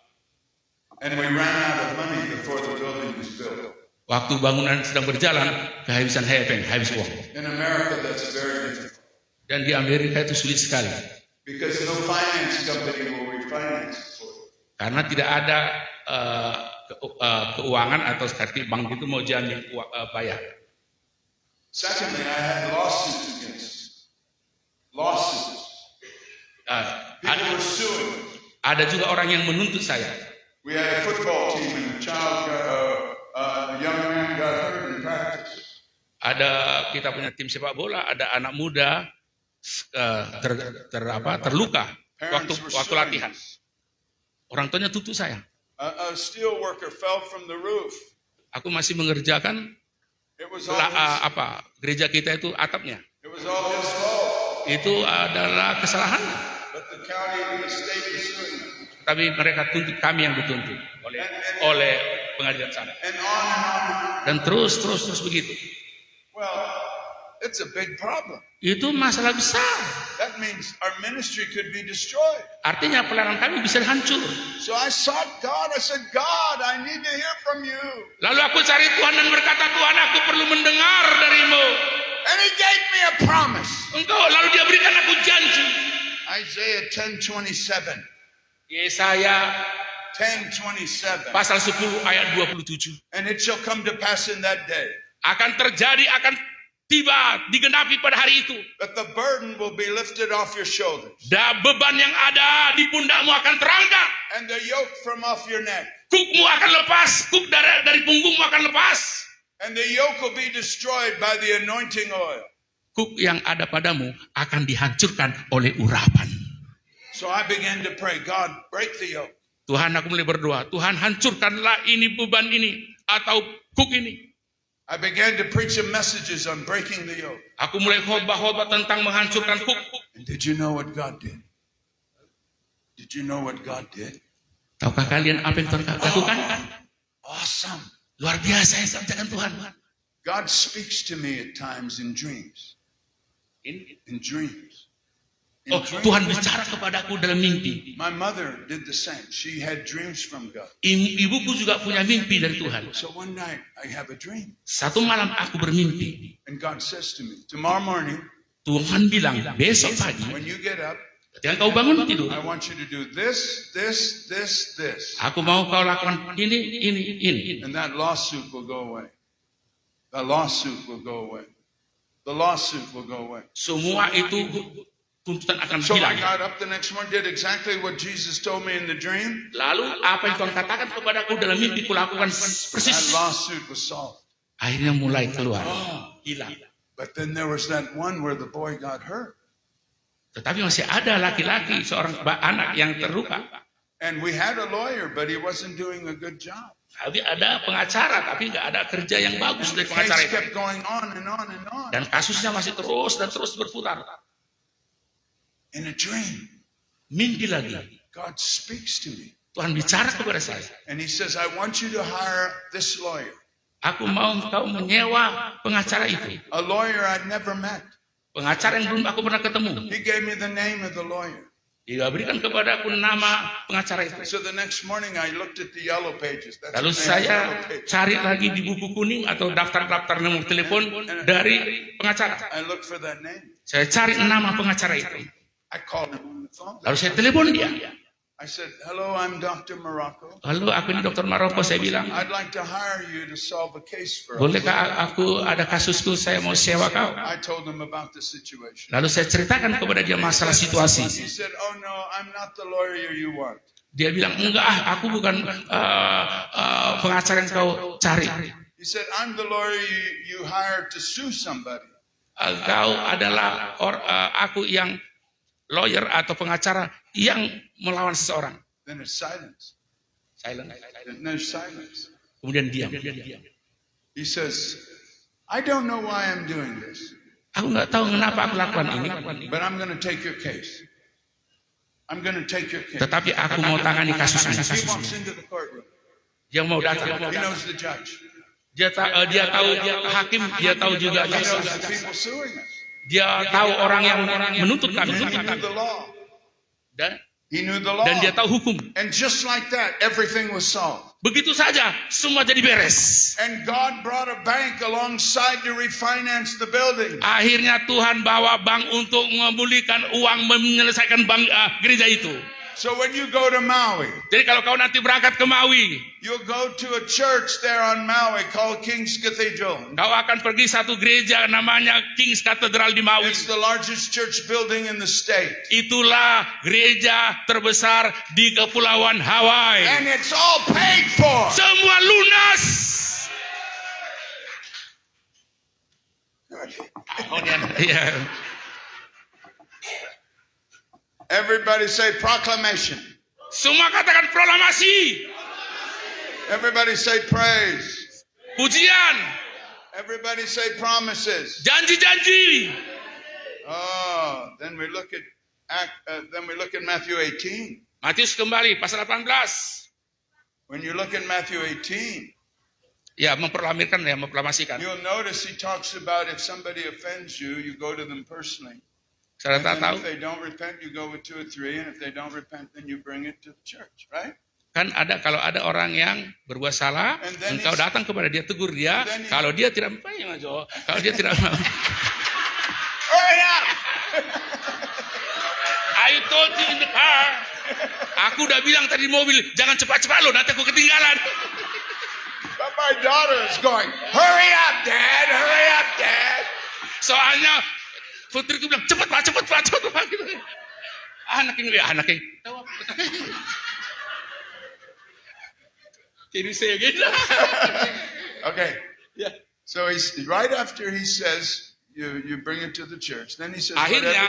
and we ran out of money before the building was built. Waktu bangunan sedang berjalan, kehabisan habis uang. In America, that's very difficult Dan di Amerika itu sulit sekali. because no finance company will refinance it for you. Karena tidak ada keuangan atau seperti bank itu mau jamin bayar. Secondly, I had lawsuits against me. Lawsuits. People were suing. Ada juga orang yang menuntut saya. We had a football team and a young man got hurt in practice. Kita punya tim sepak bola, ada anak muda terluka waktu latihan. Orang tuanya tuntut saya. A steel worker fell from the roof. Aku masih mengerjakan It was all his, gereja kita itu atapnya. it was all his fault. Itu adalah kesalahan. But the county and the state was suing him. Tapi mereka tuntut, kami yang dituntut oleh pengadilan sana. And on and on. Dan terus begitu. Well, it's a big problem. Itu masalah besar. That means our ministry could be destroyed. Artinya pelayanan kami bisa hancur. So I sought God. I said, God, I need to hear from you. Lalu aku cari Tuhan dan berkata, Tuhan, aku perlu mendengar darimu. And he gave me a promise. Lalu dia berikan aku janji. Isaiah 10:27. Yesaya 10:27. pasal 10 ayat 27. And it shall come to pass in that day Akan terjadi, akan tiba, digenapi pada hari itu. that the burden will be lifted off your shoulders Dan beban yang ada di pundakmu akan terangkat. and the yoke from off your neck. Kukmu akan lepas, kuk dari punggungmu akan lepas. And the yoke will be destroyed by the anointing oil. Kuk yang ada padamu akan dihancurkan oleh urapan. So I began to pray, God, break the yoke. Tuhan, aku mulai berdoa, Tuhan hancurkanlah ini beban ini atau kuk ini. I began to preach some messages on breaking the yoke. Aku mulai khotbah tentang menghancurkan kuk. And did you know what God did? Did you know what God did? Tahukah kalian apa yang Tuhan lakukan? Awesome. Luar biasa yang kerjakan Tuhan. God speaks to me at times in dreams. In dreams. In dreams. Tuhan bicara kepadaku dalam mimpi. My mother did the same. She had dreams from God. Ibuku juga punya mimpi dari Tuhan. So one night I have a dream. Satu malam aku bermimpi. And God says to me, tomorrow morning, Tuhan bilang, besok pagi, when you get up, ketika kau bangun tidur, I want you to do this, this, this, this. aku mau kau lakukan ini. And that lawsuit will go away. The lawsuit will go away. The lawsuit will go away. Semua itu tuntutan akan So I hilang. got up the next morning, did exactly what Jesus told me in the dream. Lalu apa yang Tuhan katakan kepadaku dalam mimpi kulakukan That persis. lawsuit was solved. Akhirnya mulai keluar. Hilang. But then there was that one where the boy got hurt. Tetapi masih ada laki-laki, seorang anak yang terluka. And we had a lawyer, but he wasn't doing a good job. Tapi ada pengacara, tapi nggak ada kerja yang bagus dari The pengacara case itu. kept going on and on and on. Dan kasusnya masih terus dan terus berputar. In a dream, Mimpi lagi. God speaks to me. Tuhan bicara kepada saya. And he says, I want you to hire this lawyer. Aku mau kau menyewa pengacara itu. A lawyer I'd never met. Pengacara yang belum aku pernah ketemu. He gave me the name of the lawyer. Dia berikan kepada aku nama pengacara itu. So the next morning I looked at the yellow pages. That's Lalu the name, saya yellow pages. cari lagi di buku kuning atau daftar-daftar nomor telepon dari pengacara. I looked for that name. Saya cari nama pengacara itu. I called him on the phone. Lalu saya telepon dia. I said, hello, I'm Dr. Morocco. Lalu aku ini Dr. Maroko, saya bilang, I'd like to hire you to solve a case for us. bolehkah aku ada kasusku, saya mau sewa kau. I told him about the situation. Lalu saya ceritakan kepada dia masalah situasi. He said, oh no, I'm not the lawyer you want. Dia bilang, enggak, aku bukan pengacara yang kau cari. He said, I'm the lawyer you hired to sue somebody. Engkau adalah aku yang lawyer atau pengacara yang melawan seseorang. Then it's silence. Silent. Then there's silence. Kemudian diam. He says, I don't know why I'm doing this, Aku nggak tahu kenapa aku lakukan ini. but I'm going to take your case. I'm going to take your case. Tetapi aku mau tangani kasusnya. He walks into the courtroom. Dia mau datang. He knows the judge. Dia tahu hakim. Dia tahu juga He knows jaksa. the people suing us. Dia tahu orang yang menuntut kami. He knew the law. Dan He knew the law. dia tahu hukum. And just like that, everything was solved. Begitu saja semua jadi beres. And God brought a bank alongside to refinance the building. Akhirnya Tuhan bawa bank untuk memulihkan uang menyelesaikan bank gereja itu. So when you go to Maui, Jadi kalau kau nanti berangkat ke Maui, you'll go to a church there on Maui called King's Cathedral. kau akan pergi satu gereja namanya King's Cathedral di Maui. It's the largest church building in the state. Itulah gereja terbesar di Kepulauan Hawaii. And it's all paid for. Semua lunas. Iya. Everybody say proclamation. Semua katakan proklamasi, Everybody say praise. pujian, Everybody say promises. janji-janji. Oh, then we look at Matthew 18. Matius kembali pasal 18. When you look at Matthew 18, Ya, memproklamasikan. you'll notice he talks about if somebody offends you, you go to them personally. Saudara And tahu if they don't repent, you go with 2 or 3, and if they don't repent, then you bring it to the church, right? kan kalau ada orang yang berbuat salah, And then engkau datang kepada dia, tegur dia. And then Kalau dia tidak kalau dia tidak Hurry up! I told you in the car. Aku udah bilang tadi di mobil, jangan cepat-cepat lo, nanti aku ketinggalan. But my daughter is going, hurry up, Dad, hurry up, Dad. Soalnya putriku bilang, cepat pak. Gitu. Anaknya. Tahu apa? Jadi saya gitu. Okay. Ya. So he's right after he says you bring it to the church. Then he says Akhirnya,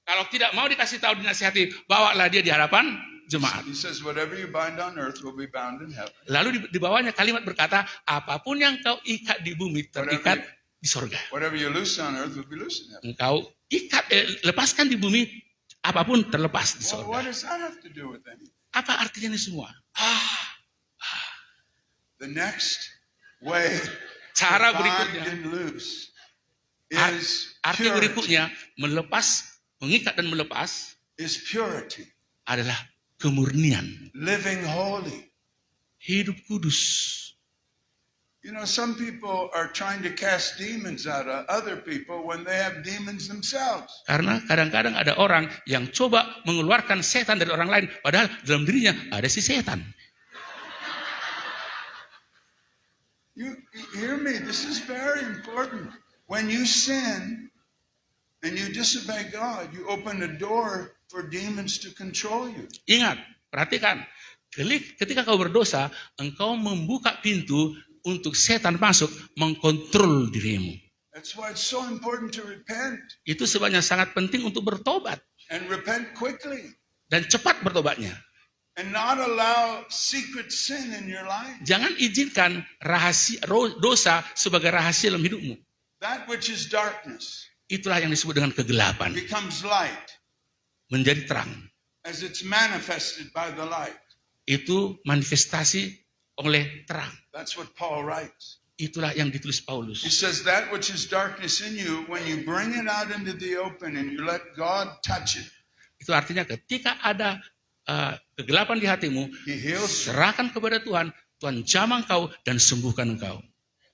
kalau tidak mau dikasih tahu dinasihati, bawalah dia di hadapan jemaat. he says whatever you bind on earth will be bound in heaven. Lalu di bawahnya kalimat berkata, apapun yang kau ikat di bumi terikat di sorga. Whatever you loose on earth will be loose in heaven. Engkau lepaskan di bumi, apapun terlepas di Well, what sorga. does that have to do with anything? Apa artinya ini semua? The next way Cara to bind berikutnya, and loose is arti purity. berikutnya mengikat dan melepas Is purity, adalah kemurnian, living holy. hidup kudus. You know, some people are trying to cast demons out of other people when they have demons themselves. Karena kadang-kadang ada orang yang coba mengeluarkan setan dari orang lain, padahal dalam dirinya ada si setan. You hear me? This is very important. When you sin and you disobey God, you open a door for demons to control you. Ingat, perhatikan, ketika kau berdosa, engkau membuka pintu untuk setan masuk mengkontrol dirimu. That's why it's so important to repent Itu sebabnya sangat penting untuk bertobat and repent quickly dan cepat bertobatnya. and not allow secret sin in your life. Jangan izinkan dosa sebagai rahasia dalam hidupmu. That which is darkness Itulah yang disebut dengan kegelapan, becomes light menjadi terang. as it's manifested by the light. Itu manifestasi oleh terang. That's what Paul writes. Itulah yang ditulis He Paulus. says that which is darkness in you, when you bring it out into the open and you let God touch it, Itu artinya ketika ada kegelapan di hatimu, He heals you. serahkan kepada Tuhan, Tuhan jamah engkau dan sembuhkan engkau.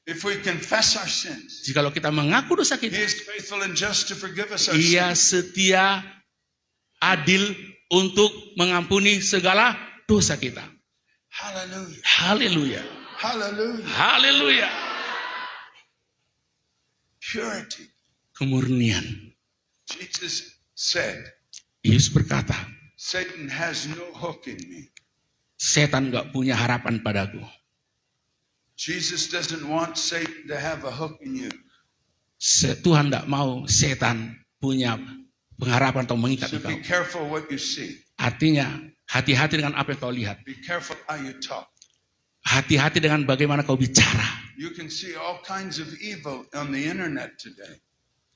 If we confess our sins, Jikalau kita mengaku dosa He kita, is faithful and just to forgive us our Ia sins. setia, adil untuk mengampuni segala dosa kita. Hallelujah. Haleluya. Hallelujah. Haleluya. Purity. Kemurnian. Jesus said, Yesus berkata, Satan has no hook in me. setan gak punya harapan padaku. Jesus doesn't want Satan to have a hook in you. Tuhan tidak mau setan punya pengharapan atau mengikat So engkau. be careful what you see. Artinya, hati-hati dengan apa yang kau lihat. Be careful how you talk. Hati-hati dengan bagaimana kau bicara. You can see all kinds of evil on the internet today.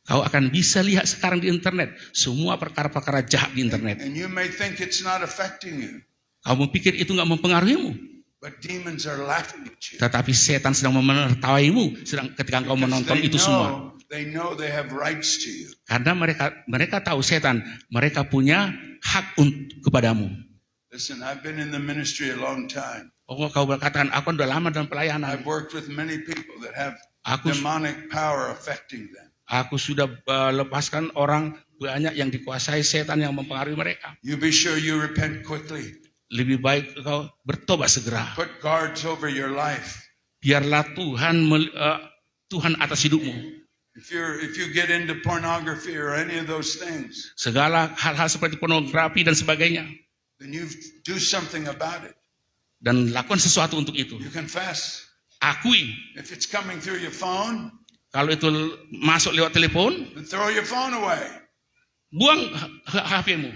Kau akan bisa lihat sekarang di internet semua perkara-perkara jahat di internet. And you may think it's not affecting you, Kamu pikir itu nggak mempengaruhimu, but demons are laughing at you. tetapi setan sedang menertawaimu sedang ketika kau Because menonton itu semua. they know they have rights to you. Karena mereka tahu setan, mereka punya hak kepadamu. Listen, I've been in the ministry a long time. Oh, kau berkatakan, aku sudah lama dalam pelayanan. I've worked with many people that have Aku demonic power affecting them. Aku sudah lepaskan orang banyak yang dikuasai setan yang mempengaruhi mereka. You be sure you repent quickly. Lebih baik kau bertobat segera. Put guards over your life. Biarlah Tuhan atas hidupmu. If you get into pornography or any of those things, Segala hal-hal seperti pornografi dan sebagainya. then you do something about it. Dan lakukan sesuatu untuk itu. You confess. Akui. If it's coming through your phone, Kalau itu masuk lewat telepon, then throw your phone away. buang HP-mu.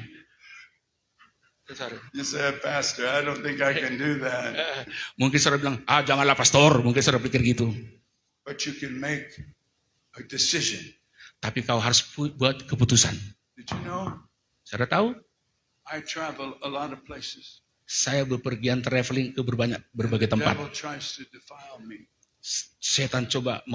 You say, Pastor, I don't think I can do that. Mungkin saudara bilang, janganlah pastor. Mungkin saudara pikir gitu. But you can make a decision. Tapi kau harus buat keputusan. Did you know? Saudara tahu? I travel a lot of places. Saya bepergian traveling ke berbagai The tempat. devil tries to defile me Setan coba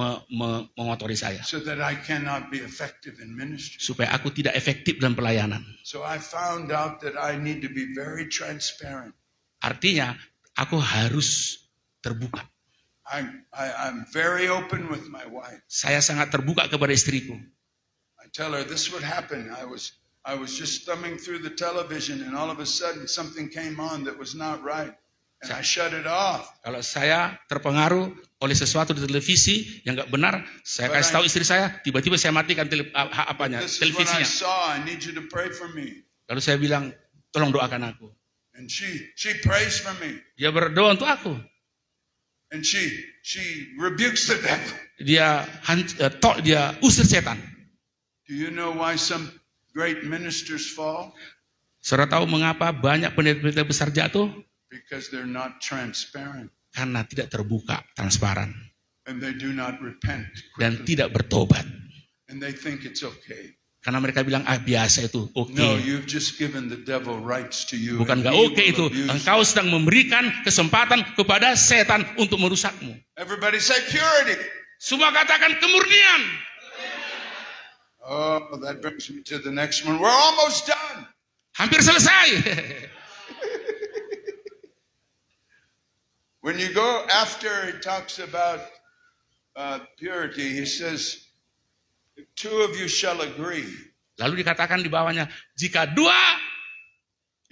mengotori saya. so that I cannot be effective in ministry. Supaya aku tidak efektif dalam pelayanan. So I found out that I need to be very transparent. Artinya, aku harus terbuka. I'm very open with my wife. Saya sangat terbuka kepada istriku. I tell her this would happen. I was just thumbing through the television and all of a sudden something came on that was not right. And I shut it off. Kalau saya terpengaruh oleh sesuatu di televisi yang nggak benar, saya kasih tahu istri saya, tiba-tiba saya matikan This is what I televisinya. saw. I need you to pray for me. Lalu saya bilang, tolong doakan aku. And she prays for me. Dia berdoa untuk aku. And she rebukes the devil. Dia usir setan. Do you know why some great ministers fall? Saudara tahu mengapa banyak pendeta-pendeta besar jatuh? Because they're not transparent Karena tidak terbuka, transparan, and they do not repent dan quickly. tidak bertobat. And they think it's okay. Karena mereka bilang, biasa itu, oke. No, you've just given the devil rights to you. Bukan and nggak he oke will itu. abuse Engkau them. sedang memberikan kesempatan kepada setan untuk merusakmu. Everybody say purity. Semua katakan kemurnian. Oh, that brings me to the next one. We're almost done. Hampir selesai. When you go after he talks about purity, he says, if two of you shall agree. Lalu dikatakan di bawahnya, jika dua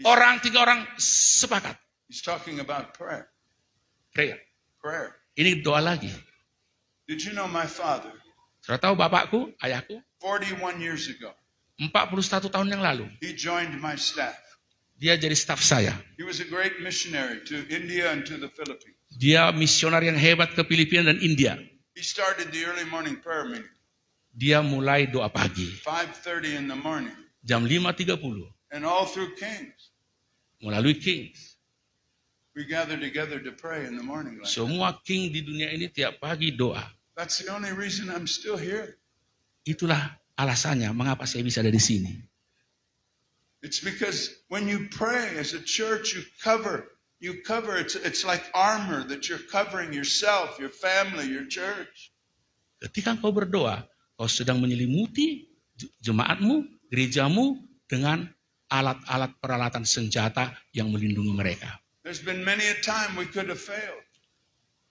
orang, tiga orang sepakat. He's talking about prayer. Prayer. Prayer. Ini doa lagi. Did you know my father, Saudara tahu bapakku, ayahku, 41 years ago, 41 tahun yang lalu, he joined my staff. dia jadi staf saya. He was a great missionary to India and to the Philippines. Dia misioner yang hebat ke Filipina dan India. He started the early morning prayer meeting, Dia mulai doa pagi, 5:30 in the morning, jam 5.30, and all through Kings. melalui Kings. We gather together to pray in the morning. Like that. Semua king di dunia ini tiap pagi doa. That's the only reason I'm still here. Itulah alasannya mengapa saya bisa ada di sini. It's because when you pray as a church, you cover. It's like armor that you're covering yourself, your family, your church. Ketika engkau berdoa, kau sedang menyelimuti jemaatmu, gerejamu dengan alat-alat peralatan senjata yang melindungi mereka. There's been many a time we could have failed.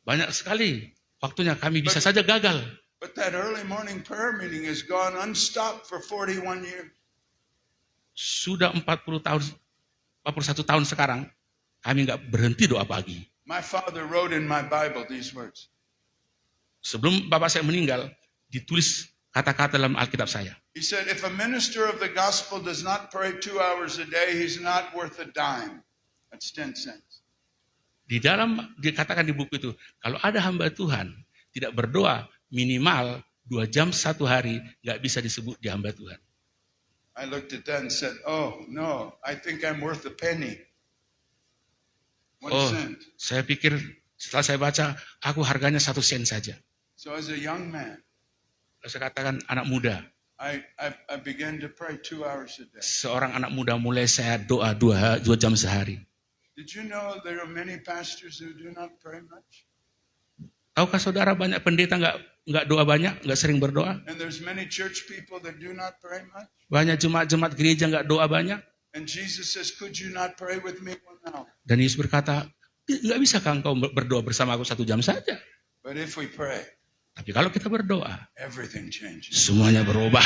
Banyak sekali waktunya kami bisa saja gagal. But that early morning prayer meeting has gone unstopped for 41 years. Sudah 41 tahun sekarang, kami nggak berhenti doa pagi. My father wrote in my Bible these words. Sebelum bapak saya meninggal, ditulis kata-kata dalam Alkitab saya. He said, if a minister of the gospel does not pray 2 hours a day, he's not worth a dime. That's 10 cents. Di dalam dikatakan di buku itu, kalau ada hamba Tuhan tidak berdoa minimal 2 jam satu hari nggak bisa disebut dia hamba Tuhan. I looked at that and said, oh, no, I think I'm worth a penny. 1 Oh, cent. saya pikir setelah saya baca, aku harganya 1 sen saja. So as a young man, Saya katakan anak muda, I began to pray 2 hours a day. seorang anak muda mulai saya doa 2 jam sehari. Did you know there are many pastors who do not pray much? Tahukah saudara banyak pendeta nggak doa banyak, nggak sering berdoa? And there's many church people that do not pray much? Banyak jemaat-jemaat gereja nggak doa banyak. And Jesus says, could you not pray with me 1 hour? Dan Yesus berkata, nggak bisakah engkau berdoa bersama aku 1 jam saja? But if we pray, Tapi kalau kita berdoa, everything changes. semuanya berubah.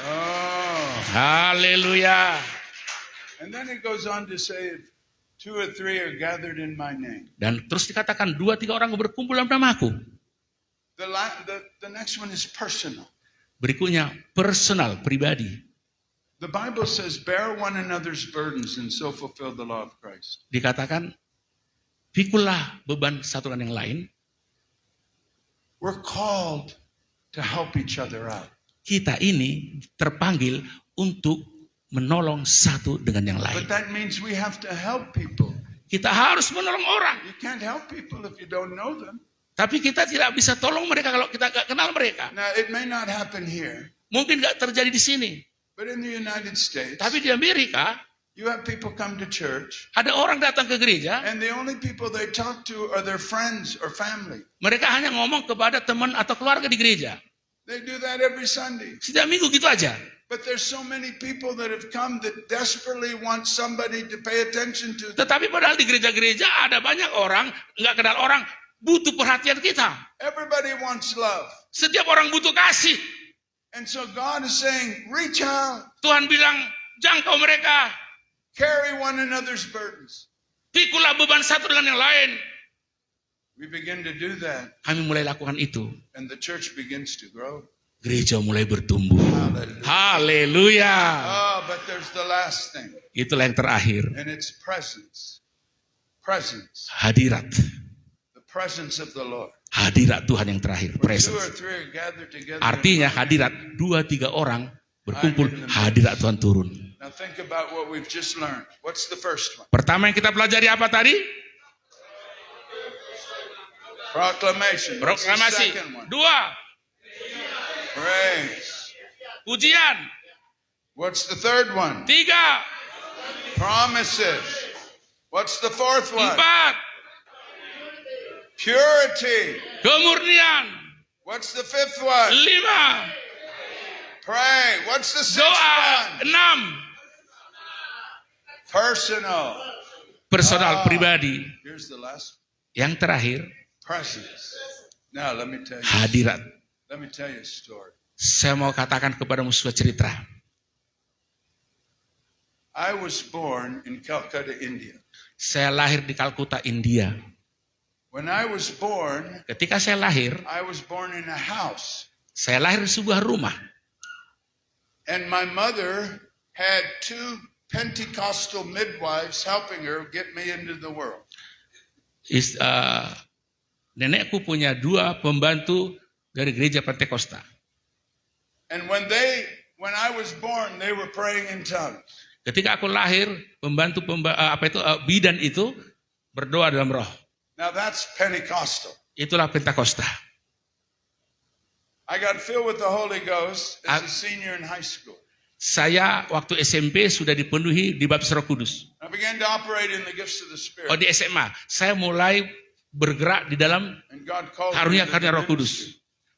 Oh. Haleluya. And then it goes on to say, if 2 or 3 are gathered in my name. Dan terus dikatakan 2-3 orang berkumpul dalam namaku. The next one is personal. Berikutnya personal, pribadi. The Bible says, bear one another's burdens and so fulfill the law of Christ. Dikatakan, pikulah beban satu dengan yang lain. We're called to help each other out. Kita ini terpanggil untuk menolong satu dengan yang lain. But that means we have to help people. Kita harus menolong orang. You can't help people if you don't know them. Tapi kita tidak bisa tolong mereka kalau kita nggak kenal mereka. Now, it may not happen here, Mungkin nggak terjadi di sini. but in the United States, Tapi di Amerika, you have people come to church, ada orang datang ke gereja, and the only people they talk to are their friends or family. mereka hanya ngomong kepada teman atau keluarga di gereja. They do that every Sunday. Setiap minggu gitu aja. But there's so many people that have come that desperately want somebody to pay attention to them. Tetapi padahal di gereja-gereja ada banyak orang, nggak kenal orang, butuh perhatian kita. Everybody wants love. Setiap orang butuh kasih. And so God is saying, reach out, Tuhan bilang, jangkau mereka. carry one another's burdens. Pikulah beban satu dengan yang lain. We begin to do that, Kami mulai lakukan itu. and the church begins to grow. Gereja mulai bertumbuh. Hallelujah. Haleluya. Oh, but there's the last thing, Itulah yang terakhir. and it's presence. Presence. Hadirat. The presence of the Lord. Hadirat Tuhan yang terakhir. Where 2 or Presence. 3 are gathered together. Artinya hadirat 2-3 orang berkumpul, hadirat Tuhan turun. Now think about what we've just learned. What's the first one? Pertama yang kita pelajari apa tadi? Proclamation. What's the Proklamasi. second one? 2, Praise. pujian. What's the third one? 3, Promises. What's the fourth one? 4, Purity. kemurnian. What's the fifth one? 5, Pray. What's the sixth doa. one? 6, Personal. personal, Ah. pribadi. Here's the last Yang terakhir, presence. Now let me tell you. hadirat. Let me tell you a story. Saya mau katakan kepadamu sebuah cerita. I was born in Calcutta, India. Saya lahir di Kalkuta, India. When I was born, Ketika saya lahir, I was born in a house. saya lahir di sebuah rumah. And my mother had 2 Pentecostal midwives helping her get me into the world. Nenekku punya 2 pembantu dari gereja Pentakosta. And when I was born, they were praying in tongues. Ketika aku lahir, bidan itu berdoa dalam roh. Now that's Pentecostal. Itulah Pentakosta. I got filled with the Holy Ghost as a senior in high school. Saya waktu SMP sudah dipenuhi dibaptis Roh Kudus. I began to operate in the gifts of the Spirit. Di SMA, saya mulai bergerak di dalam And God called me to karunia the Roh ministry. Kudus.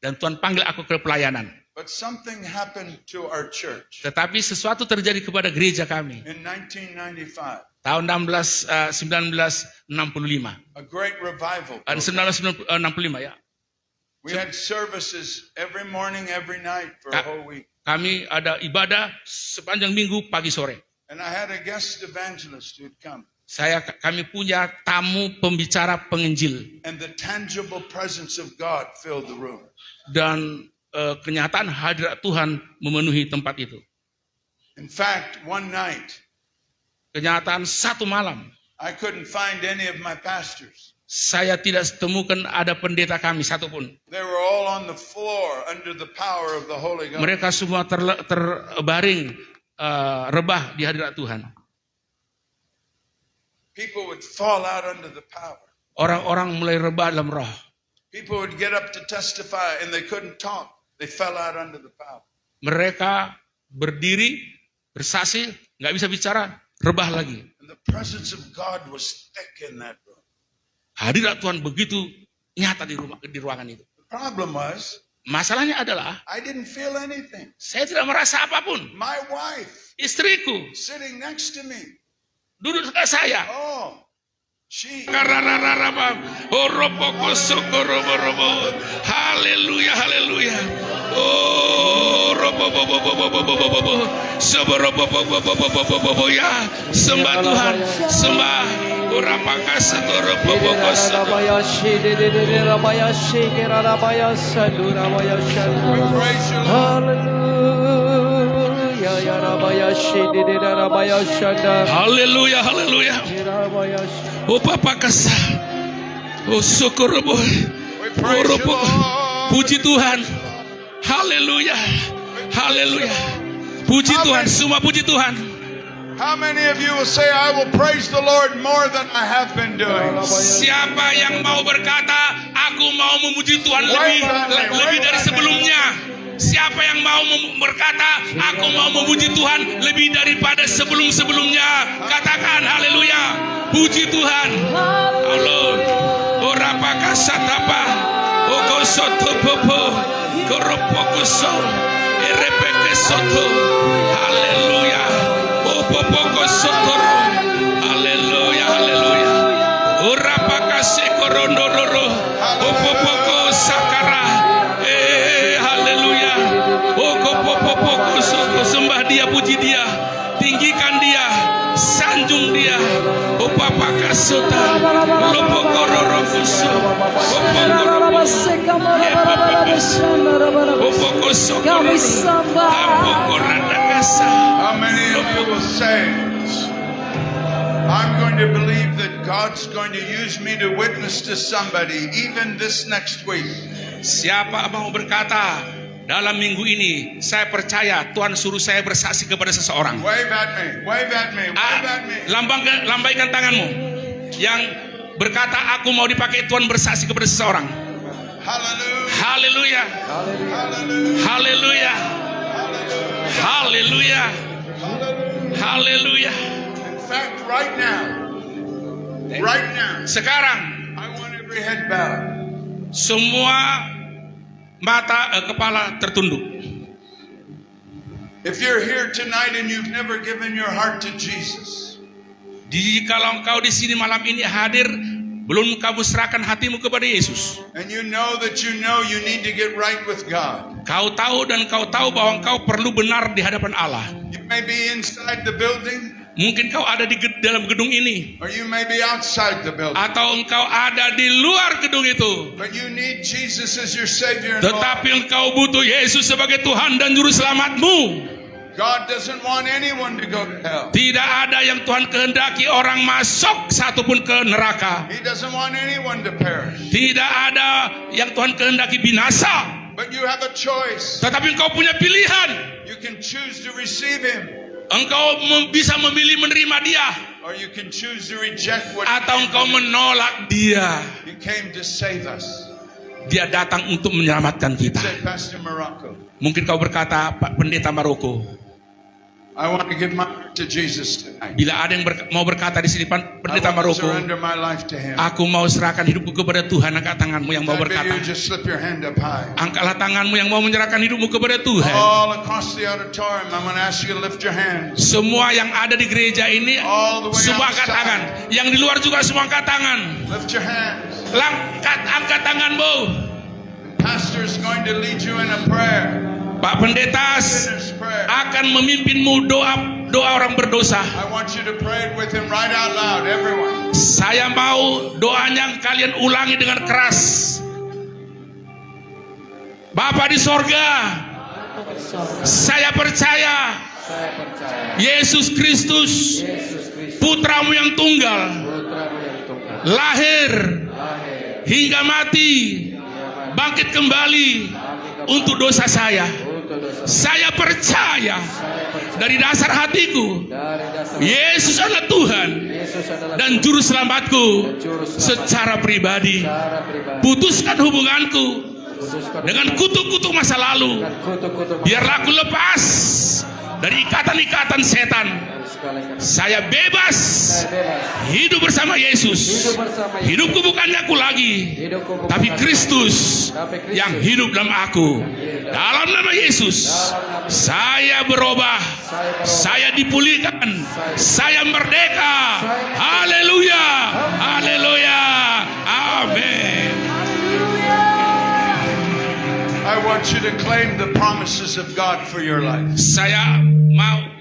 Dan Tuhan panggil aku ke pelayanan. But something happened to our church Tetapi sesuatu terjadi kepada gereja kami. in 1995. Tahun 1965. A great revival. 1965 ya. We had services every morning, every night for a whole week. Kami ada ibadah sepanjang minggu pagi sore. And I had a guest evangelist who'd come. Kami punya tamu pembicara penginjil. And the tangible presence of God filled the room. Dan kenyataan hadirat Tuhan memenuhi tempat itu. In fact, one night, Kenyataan satu malam. I couldn't find any of my pastors. saya tidak temukan ada pendeta kami satupun. They were all on the floor under the power of the Holy Ghost. Mereka semua terbaring rebah di hadirat Tuhan. People would fall out under the power. Orang-orang mulai rebah dalam roh. People would get up to testify and they couldn't talk. They fell out under the power. Mereka berdiri, bersaksi, nggak bisa bicara, rebah lagi. And the presence of God was thick in that room. Hadirat Tuhan begitu nyata di ruangan itu. The problem was, Masalahnya adalah I didn't feel anything. saya tidak merasa apapun. My wife Istriku sitting next to me. duduk dekat saya. Oh, she. Haleluya, haleluya. Oh, ya, sembah Tuhan, sembah. Haleluya, haleluya. Oh Papa kasih. Oh syukur boy. We praise you, Lord. Puji Tuhan. Haleluya. Haleluya. Puji Tuhan, semua puji Tuhan. How many of you will say, I will praise the Lord more than I have been doing? Siapa yang mau berkata, aku mau memuji Tuhan lebih dari sebelumnya? Siapa yang mau berkata, aku mau memuji Tuhan lebih daripada sebelum-sebelumnya? Katakan haleluya. Puji Tuhan. Allah. Ora pakasatapa. Oko soto popo. Koropokoso. Erepeke soto. Haleluya. Opopoko sotoro. Haleluya, haleluya. Ora pakase korondororo. Opopoko sakara. Haleluya. Opopoko soto. Sembah dia, puji dia. Tinggikan dia. Sanjung dia. Opapakasota. Lopokororofuso. Opokorofuso. Opokosokoro. Apokoradakasa. How many of you will say, I'm going to believe that God's going to use me to witness to somebody even this next week? Siapa mau berkata, dalam minggu ini saya percaya Tuhan suruh saya bersaksi kepada seseorang. Wave at me, wave at me, wave at me. Lambaikan tanganmu. Yang berkata aku mau dipakai Tuhan bersaksi kepada seseorang. Hallelujah. Haleluya. Haleluya. Haleluya. Haleluya. In fact, right now, Sekarang I want every head bowed. semua kepala tertunduk. If you're here tonight and you've never given your heart to Jesus, Kalau engkau di sini malam ini hadir, belum kamu serahkan hatimu kepada Yesus. and you know you need to get right with God. Kau tahu bahwa engkau perlu benar di hadapan Allah. You may be inside the building, Mungkin kau ada di dalam gedung ini, or you may be outside the building. atau engkau ada di luar gedung itu. But you need Jesus as your Savior and Lord. Tetapi engkau butuh Yesus sebagai Tuhan dan Juru Selamatmu. God doesn't want anyone to go to hell. Tidak ada yang Tuhan kehendaki orang masuk satupun ke neraka. He doesn't want anyone to perish. Tidak ada yang Tuhan kehendaki binasa. But you have a choice. Tetapi engkau punya pilihan. You can choose to receive Him, Engkau bisa memilih menerima Dia, or you can choose to reject what atau engkau menolak Dia. He came to save us. Dia datang untuk menyelamatkan kita. Say, Pastor Morocco, Mungkin kau berkata, Pak Pendeta Maroko, I want to give my heart to Jesus tonight. bila ada yang mau berkata di sini, I Pendeta want to Maroko, surrender my life to Him. aku mau serahkan hidupku kepada Tuhan. Angkat tanganmu yang mau Maybe berkata. you just slip your hand up high. Angkatlah tanganmu yang mau menyerahkan hidupmu kepada Tuhan. All across the auditorium, I'm going to ask you to lift your hands. Semua yang ada di gereja ini, All the way semua angkat outside. tangan. Yang di luar juga semua angkat tangan. Lift your hands. Angkat tanganmu. Pastor is going to lead you in a prayer. Pak Pendeta Sinner's prayer. akan memimpinmu doa orang berdosa. I want you to pray it with him right out loud, everyone. Saya mau doanya kalian ulangi dengan keras. Bapa di sorga, saya percaya Yesus Kristus, Putramu yang tunggal, lahir hingga mati, bangkit kembali untuk dosa saya. Saya percaya dari dasar hatiku, Yesus adalah Tuhan dan Juru Selamatku secara pribadi. Putuskan hubunganku dengan kutuk-kutuk masa lalu. Biarlah aku lepas dari ikatan-ikatan setan. Saya bebas hidup bersama Yesus. Hidupku bukannya aku lagi, tapi Kristus yang hidup dalam aku. Dalam nama Yesus, saya berubah, saya dipulihkan, saya merdeka. Haleluya, haleluya, amin. I want you to claim the promises of God for your life. Saya mau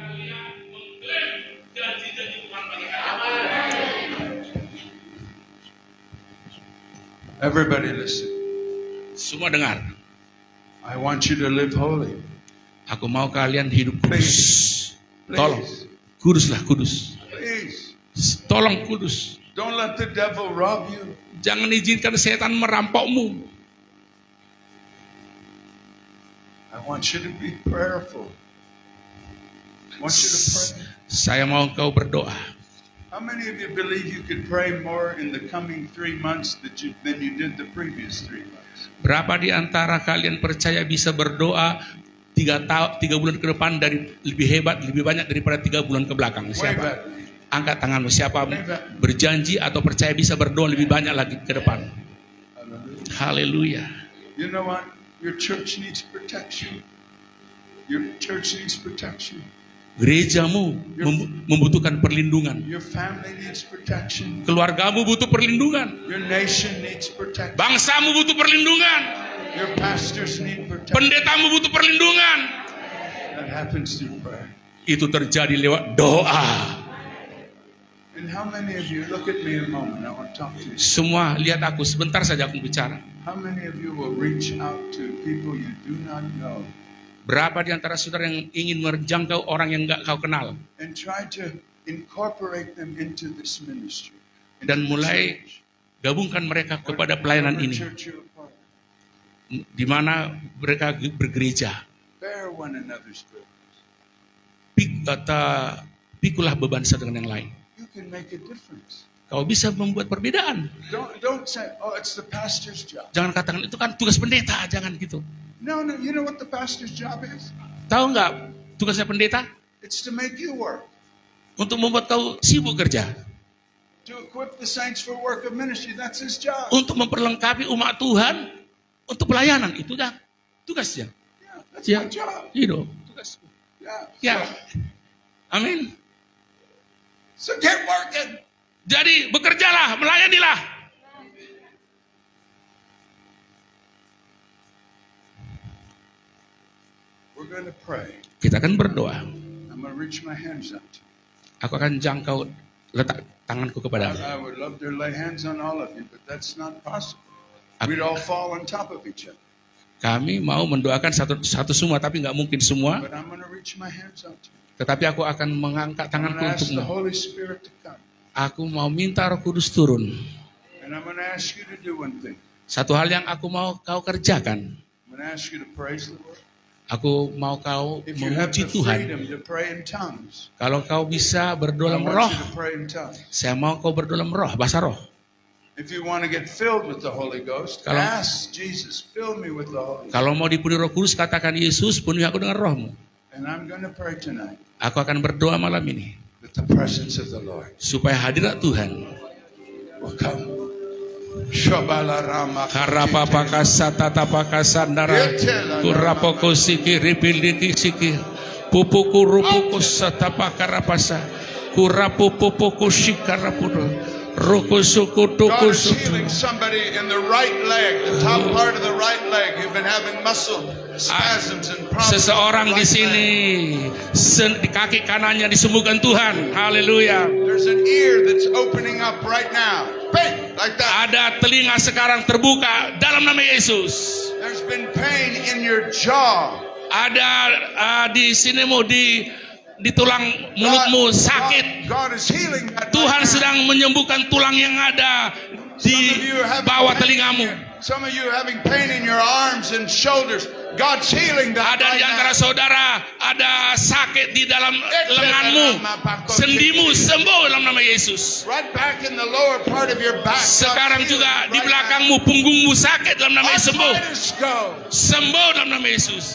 Everybody listen. semua dengar. I want you to live holy. Aku mau kalian hidup kudus. Please. Tolong, kuduslah kudus. Please. Tolong kudus. Don't let the devil rob you. Jangan izinkan setan merampokmu. I want you to be prayerful. I want you to pray. Saya mau kau berdoa. How many of you believe you could pray more in the coming 3 months than you did the previous 3 months? Berapa di antara kalian percaya bisa berdoa 3 bulan ke depan dari lebih hebat, lebih banyak daripada 3 bulan ke belakang? Way Siapa? back. Angkat tanganmu. Siapa berjanji atau percaya bisa berdoa lebih banyak lagi ke depan? Hallelujah. Haleluya. You know what? Your church needs protection. Your church needs protection. Gerejamu membutuhkan perlindungan. Your family needs protection. Keluargamu butuh perlindungan. Your nation needs protection. Bangsamu butuh perlindungan. Your pastors need protection. Pendetamu butuh perlindungan. That happens through prayer. Itu terjadi lewat doa. And how many of you, look at me a moment, I want to talk to you. Semua lihat aku, sebentar saja aku bicara. How many of you will reach out to people you do not know Berapa di antara saudara yang ingin menjangkau orang yang nggak kau kenal and try to incorporate them into this ministry? into dan the mulai church, gabungkan mereka kepada pelayanan whatever ini, church you're a part of. di mana mereka bergereja. Bear one another's burdens. Pikulah beban satu dengan yang lain. You can make a difference. Kau bisa membuat perbedaan. Don't say, oh, it's the pastor's job. Jangan katakan itu kan tugas pendeta, jangan gitu. No, you know what the pastor's job is? Tahu nggak tugasnya pendeta? It's to make you work, Untuk membuat kau sibuk kerja, to equip the saints for work of ministry. That's his job. untuk memperlengkapi umat Tuhan untuk pelayanan. Itu dah tugasnya. Yeah, that's Ya, my job. itu tugas. Yeah. Ya, amin. So get working. Jadi bekerjalah, melayanilah. We're going to pray. Kita akan berdoa. I'm going to reach my hands out to you. Aku akan jangkau, letak tanganku kepadamu. I would love to lay hands on all of you, but that's not possible. We'd all fall on top of each other. Kami mau mendoakan satu semua, tapi nggak mungkin semua. But I'm going to reach my hands out to you. Tetapi aku akan mengangkat I'm going tanganku to ask the untukmu. Holy Spirit to come. Aku mau minta Roh Kudus turun. And I'm going to ask you to do one thing. Satu hal yang aku mau kau kerjakan. I'm going to ask you to praise the Lord. Aku mau kau If you have memuji the Tuhan. freedom to pray in tongues, Kalau kau bisa I berdoa dalam want roh, you to pray in tongues. saya mau kau berdoa dalam roh, bahasa roh. If you want to get filled with the Holy Ghost, Kalau- ask Jesus, fill me with the Holy Ghost. Kalau mau dipenuhi Roh Kudus, katakan Yesus, penuhi aku dengan rohmu. And I'm going to pray tonight Aku akan berdoa malam ini that the presence of the Lord supaya hadirat Tuhan. will come. Shabalarama Karapapakasa tatapakasandara kurapoko siki ripiliki siki pupuku rupuku satapakarapasa kurapupupuku shikarapudo roku suku God tuku is suku. healing somebody in the right leg, the top part of the right leg. You've been having muscle spasms and problems. Seseorang with the di right sini di kaki kanannya disembuhkan Tuhan. Haleluya. leg. There's an ear that's opening up right now. Bang, like that. Ada telinga sekarang terbuka dalam nama Yesus. There's been pain in your jaw. Ada di sinimu di tulang mulutmu sakit. God is healing that. Tuhan right now. sedang menyembuhkan tulang yang ada di bawah telingamu. Some of you are having pain in your arms and shoulders. God's healing that Ada right di antara now. saudara ada sakit di dalam lenganmu, sendimu sembuh dalam nama Yesus. Right back in the lower part of your back. Sekarang God's juga healing di right belakangmu, punggungmu sakit dalam nama now. Yesus sembuh. Arthritis go. Sembuh dalam nama Yesus.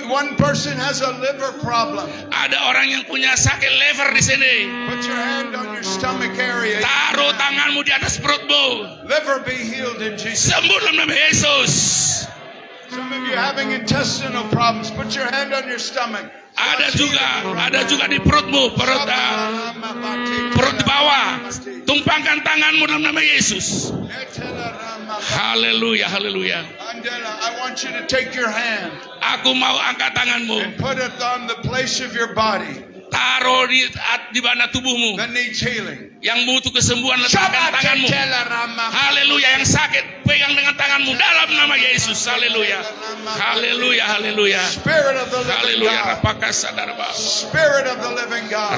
One person has a liver problem. Ada orang yang punya sakit liver di sini. Put your hand on your stomach area. Taruh tanganmu di atas perutmu. Liver be healed in Jesus. Sembuh dalam nama Yesus. Some of you having intestinal problems. Put your hand on your stomach. Ada juga di perutmu, perut bawah. Tumpangkan tanganmu dalam nama Yesus. Haleluya, haleluya. Andela, I want you to take your hand Aku mau angkat tanganmu, and put it on the place of your body taruh di mana tubuhmu. that needs healing. Yang butuh kesembuhan letakkan tanganmu. Haleluya, yang sakit pegang dengan tanganmu dalam nama Yesus. Haleluya, haleluya, haleluya. Spirit of the living Haleluya, God. apakah sadar bahwa Spirit of the living God.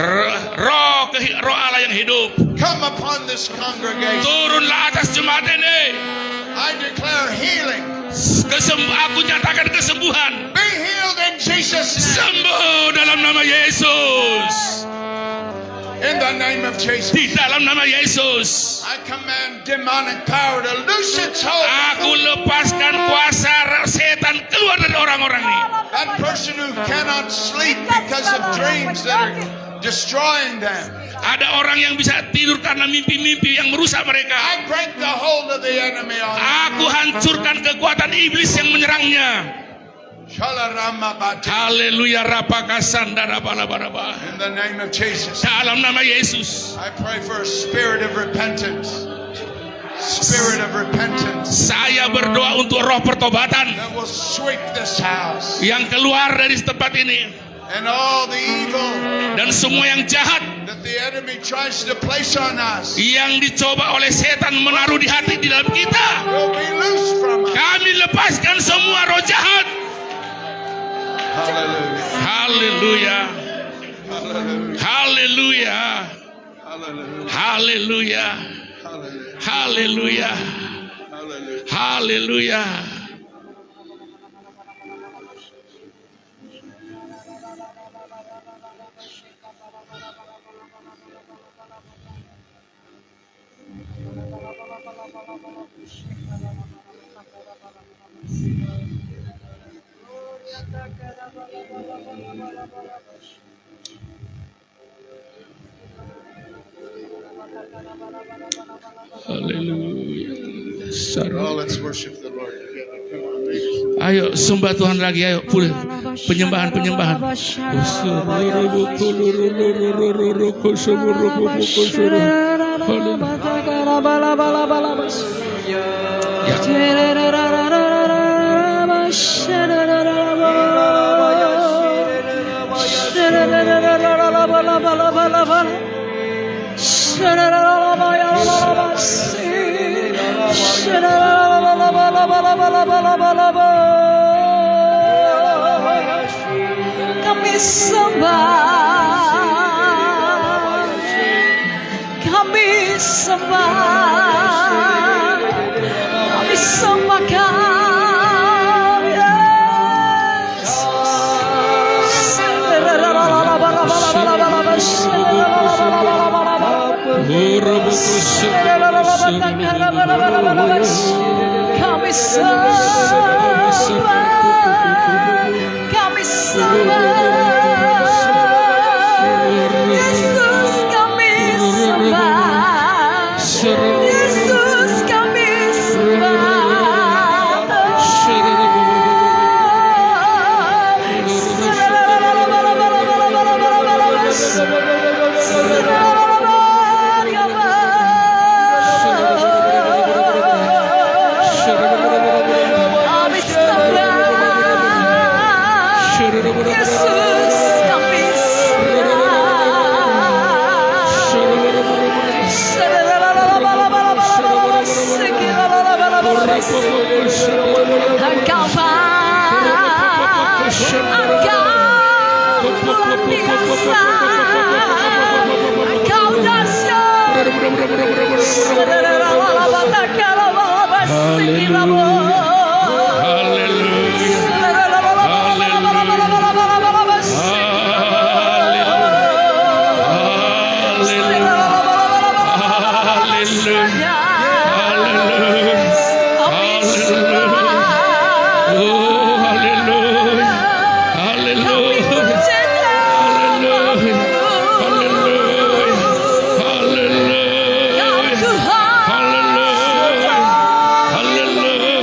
roh Allah yang hidup Come upon this congregation. turunlah atas jemaat ini. I declare healing. Aku nyatakan kesembuhan. Be healed in Jesus' name. Sembuh dalam nama Yesus. In the name of Jesus. Di dalam nama Yesus. I command demonic power to loose its hold. Aku lepaskan kuasa setan keluar dari orang-orang ini. That person who cannot sleep because of dreams that are destroying them. Ada orang yang bisa tidur karena mimpi-mimpi yang merusak mereka. I break the hold of the enemy on Aku hancurkan kekuatan iblis yang menyerangnya. Shalaramabati. Haleluya, rapakasan dan apa-apa. In the name of Jesus. Dalam nama Yesus. I pray for a spirit of repentance. Spirit of repentance Saya berdoa untuk roh pertobatan that will sweep this house. yang keluar dari tempat ini. And all the evil Dan semua yang jahat that the enemy tries to place on us yang dicoba oleh setan menaruh di hati di dalam kita, will be loose from us. kami lepaskan semua roh jahat. Hallelujah. Haleluya, Hallelujah. haleluya, Hallelujah. haleluya, Hallelujah. haleluya, haleluya. Oh, let's worship the Lord together. Come on, ladies. Ayo sembah Tuhan lagi, ayo pulih penyembahan. Kami sembah, kami sembah, kami sembah kami Kami sembah, kami sembah, Yesus kami sembah, Yesus kami Engkau luar biasa, Engkau dahsyat. Haleluya. Haleluya. Oh, haleluya. Haleluya. Haleluya. Haleluya. Haleluya. Haleluya. Haleluya.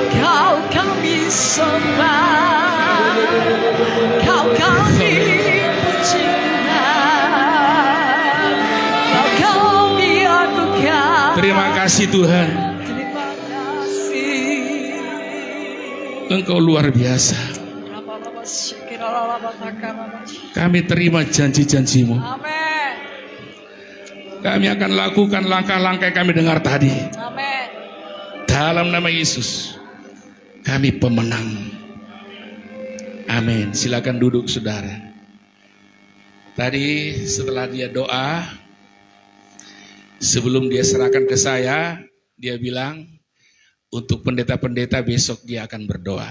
Kau kami sembah, kau kami pujian, kau kami anugerah. Terima kasih Tuhan, Terima kasih. Engkau luar biasa. Kami terima janji-janji-Mu. Amin. Kami akan lakukan langkah-langkah yang kami dengar tadi. Amin. Dalam nama Yesus, kami pemenang. Amin. Silakan duduk saudara. Tadi setelah dia doa, sebelum dia serahkan ke saya, dia bilang, untuk pendeta-pendeta besok dia akan berdoa.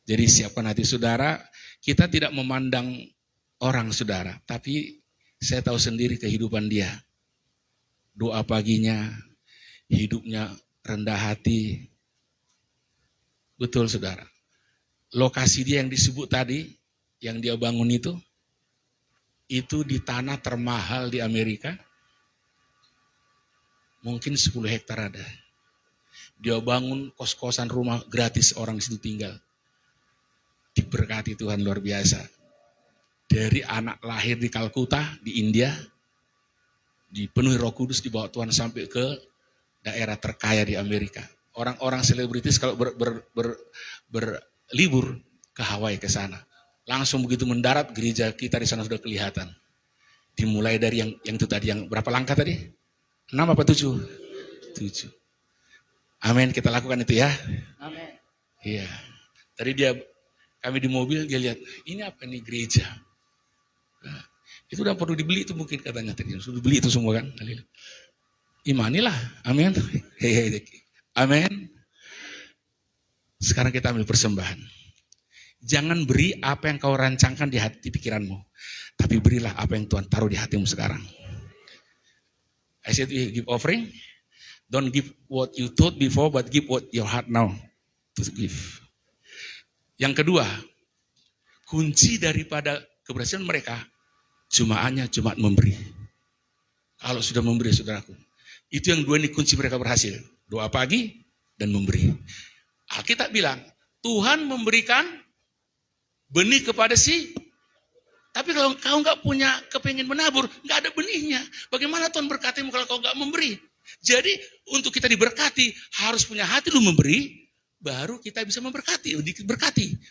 Jadi siapkan hati saudara, kita tidak memandang orang saudara, tapi saya tahu sendiri kehidupan dia. Doa paginya, hidupnya rendah hati. Betul saudara. Lokasi dia yang disebut tadi, yang dia bangun itu di tanah termahal di Amerika. Mungkin 10 hektar ada. Dia bangun kos-kosan rumah gratis, orang di situ tinggal. Diberkati Tuhan luar biasa. Dari anak lahir di Kalkuta, di India, dipenuhi Roh Kudus, dibawa Tuhan sampai ke daerah terkaya di Amerika. Orang-orang selebritis kalau berlibur ke Hawaii ke sana. Langsung begitu mendarat, gereja kita di sana sudah kelihatan. Dimulai dari yang itu tadi, yang berapa langkah tadi? 6 apa 7? 7. Amin, kita lakukan itu ya. Amin. Iya. Tadi kami di mobil, dia lihat, ini apa nih gereja? Nah, itu udah perlu dibeli itu mungkin katanya tadi. Sudah beli itu semua kan. Imanilah. Amin. Amin. Sekarang kita ambil persembahan. Jangan beri apa yang kau rancangkan di hati pikiranmu. Tapi berilah apa yang Tuhan taruh di hatimu sekarang. I said you give offering. Don't give what you thought before, but give what your heart now to give. Yang kedua, kunci daripada keberhasilan mereka, cuma memberi. Kalau sudah memberi saudaraku, itu yang dua ini kunci mereka berhasil. Doa pagi dan memberi. Alkitab bilang, Tuhan memberikan benih kepada tapi kalau kau nggak punya kepingin menabur, nggak ada benihnya. Bagaimana Tuhan berkatimu kalau kau nggak memberi? Jadi untuk kita diberkati harus punya hati lu memberi, baru kita bisa diberkati,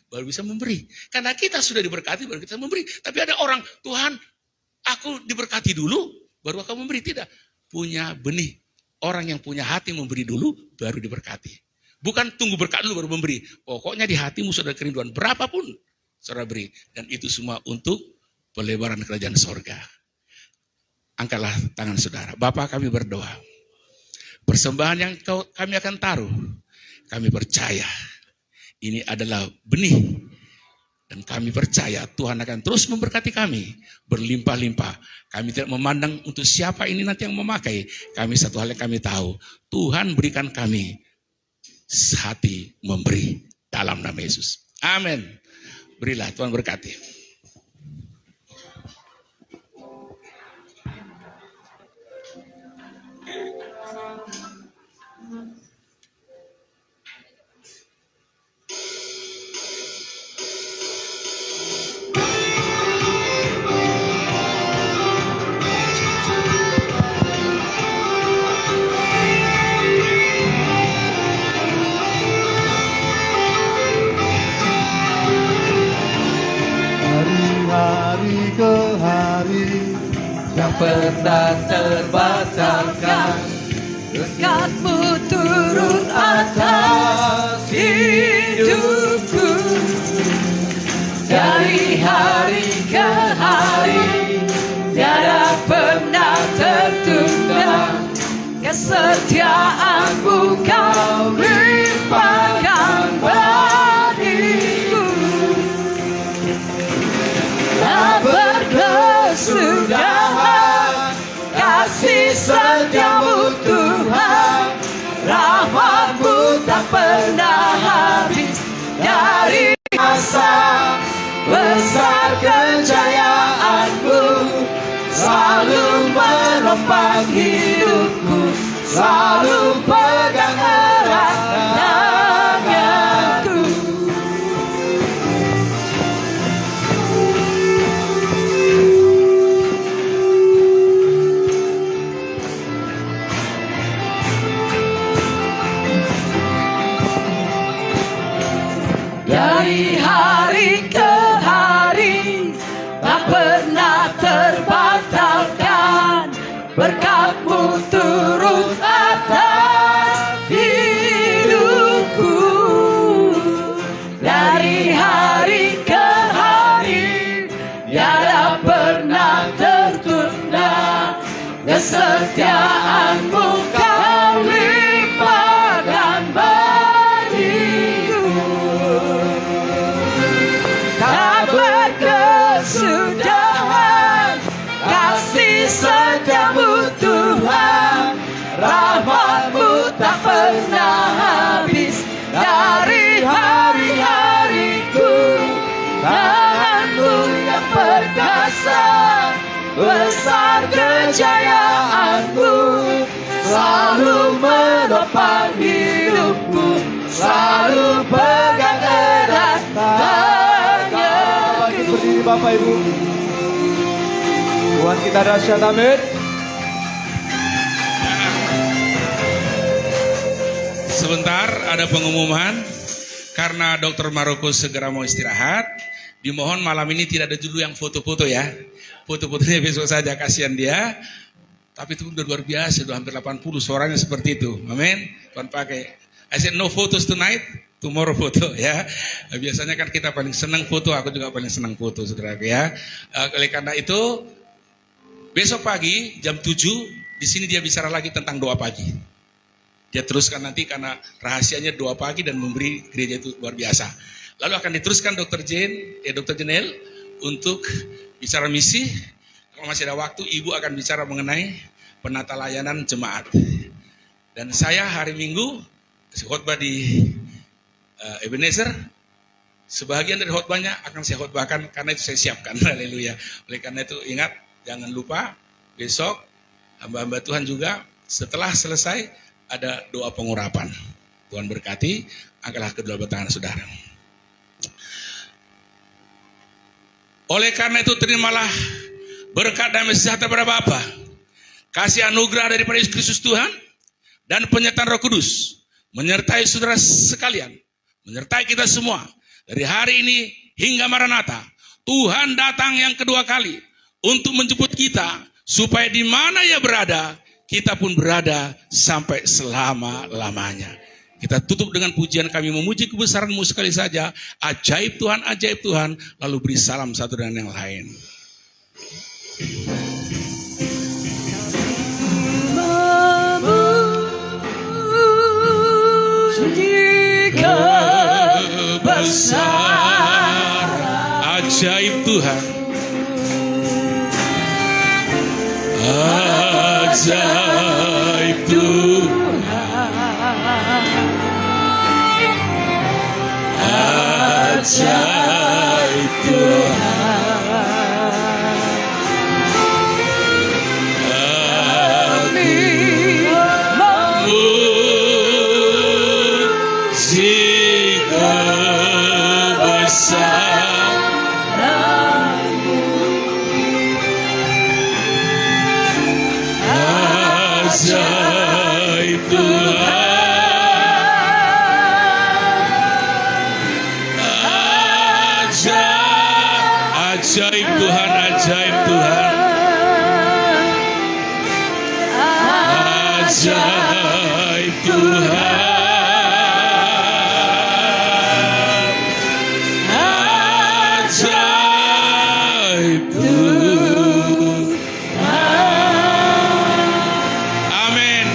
baru bisa memberi. Karena kita sudah diberkati, baru kita memberi. Tapi ada orang, Tuhan, aku diberkati dulu, baru aku memberi. Tidak, punya benih. Orang yang punya hati memberi dulu, baru diberkati. Bukan tunggu berkat dulu baru memberi. Pokoknya di hatimu sudah kerinduan berapapun, saudara beri. Dan itu semua untuk pelebaran kerajaan sorga. Angkatlah tangan saudara. Bapa, kami berdoa. Persembahan yang kami akan taruh, kami percaya ini adalah benih. Dan kami percaya Tuhan akan terus memberkati kami berlimpah-limpah. Kami tidak memandang untuk siapa ini nanti yang memakai. Kami satu hal yang kami tahu, Tuhan berikan kami hati memberi dalam nama Yesus. Amin. Berilah, Tuhan berkati. Hari ke hari yang pernah terbacakan, Berkat-Mu turun atas hidupku. kesetiaan-Mu Kau limpahkan bagiku. Tak berkesudahan kasih setia-Mu Tuhan, rahmat-Mu tak pernah habis. Dari masa besar kejayaan-Mu selalu menopang hidupku, selalu pegang erat tanganku. Dari hari ke hari tak pernah terbatalkan, berkat-Mu turun atas hidupku. Dari hari ke hari tiada pernah tertunda, kesetiaan-Mu Kau limpahkan bagiku. Tak berkesudahan kasih setia-Mu Tuhan, rahmat-Mu tak pernah habis. Dari hari-hariku tangan-Mu yang perkasa, besar kejayaan-Mu selalu menopang hidupku, selalu pegang erat tanganku. Berdiri Bapak Ibu. Tuhan kita dahsyat, amin. Sebentar, ada pengumuman. Karena Dr. Maroko segera mau istirahat, dimohon malam ini tidak ada dulu yang foto-foto ya. Foto-fotonya besok saja, kasihan dia. Tapi itu udah luar biasa, udah hampir 80 suaranya seperti itu. Amin. Tuhan pakai. I said no photos tonight, tomorrow foto ya. Biasanya kan kita paling senang foto, aku juga paling senang foto saudara ya. Oleh karena itu, besok pagi jam 7 di sini dia bicara lagi tentang doa pagi. Dia teruskan nanti karena rahasianya doa pagi dan memberi gereja itu luar biasa. Lalu akan diteruskan Dr. Jenel untuk bicara misi. Kalau masih ada waktu, Ibu akan bicara mengenai penata layanan jemaat. Dan saya hari Minggu khotbah di Ebenezer. Sebahagian dari khotbahnya akan saya khotbahkan karena itu saya siapkan. Haleluya. Oleh karena itu ingat, jangan lupa besok hamba-hamba Tuhan juga setelah selesai ada doa pengurapan. Tuhan berkati, angkatlah kedua tangan saudara. Oleh karena itu terimalah berkat dan sejahtera pada Bapa, kasih anugerah daripada Yesus Kristus Tuhan, dan penyertaan Roh Kudus menyertai saudara sekalian, menyertai kita semua dari hari ini hingga Maranatha. Tuhan datang yang kedua kali untuk menjemput kita supaya di mana Ia berada, kita pun berada sampai selama-lamanya. Kita tutup dengan pujian kami memuji kebesaran-Mu sekali saja. Ajaib Tuhan, lalu beri salam satu dengan yang lain. Memuji kebesaran Ajaib Tuhan. Ajaib Tuhan, ajaib Tuhan, memuji kebesaran-Mu. Ajaib Tuhan, ajaib Tuhan, ajaib Tuhan, ajaib Tuhan, ajaib Tuhan. Amin.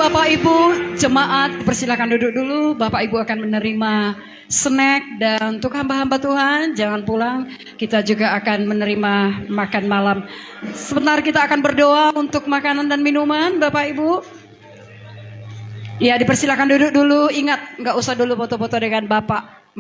Bapak Ibu jemaat persilakan duduk dulu. Bapak Ibu akan menerima snack, dan untuk hamba-hamba Tuhan jangan pulang. Kita juga akan menerima makan malam. Sebentar kita akan berdoa untuk makanan dan minuman Bapak Ibu. Ya, dipersilakan duduk dulu. Ingat, nggak usah dulu foto-foto dengan Bapak.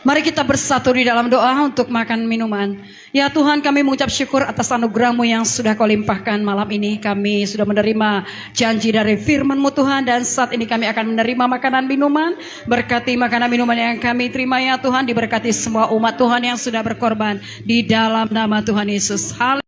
Mari kita bersatu di dalam doa untuk makan minuman. Ya Tuhan, kami mengucap syukur atas anugerah-Mu yang sudah Kau limpahkan malam ini. Kami sudah menerima janji dari firman-Mu Tuhan, dan saat ini kami akan menerima makanan minuman. Berkati makanan minuman yang kami terima ya Tuhan. Diberkati semua umat Tuhan yang sudah berkorban di dalam nama Tuhan Yesus. Haleluya.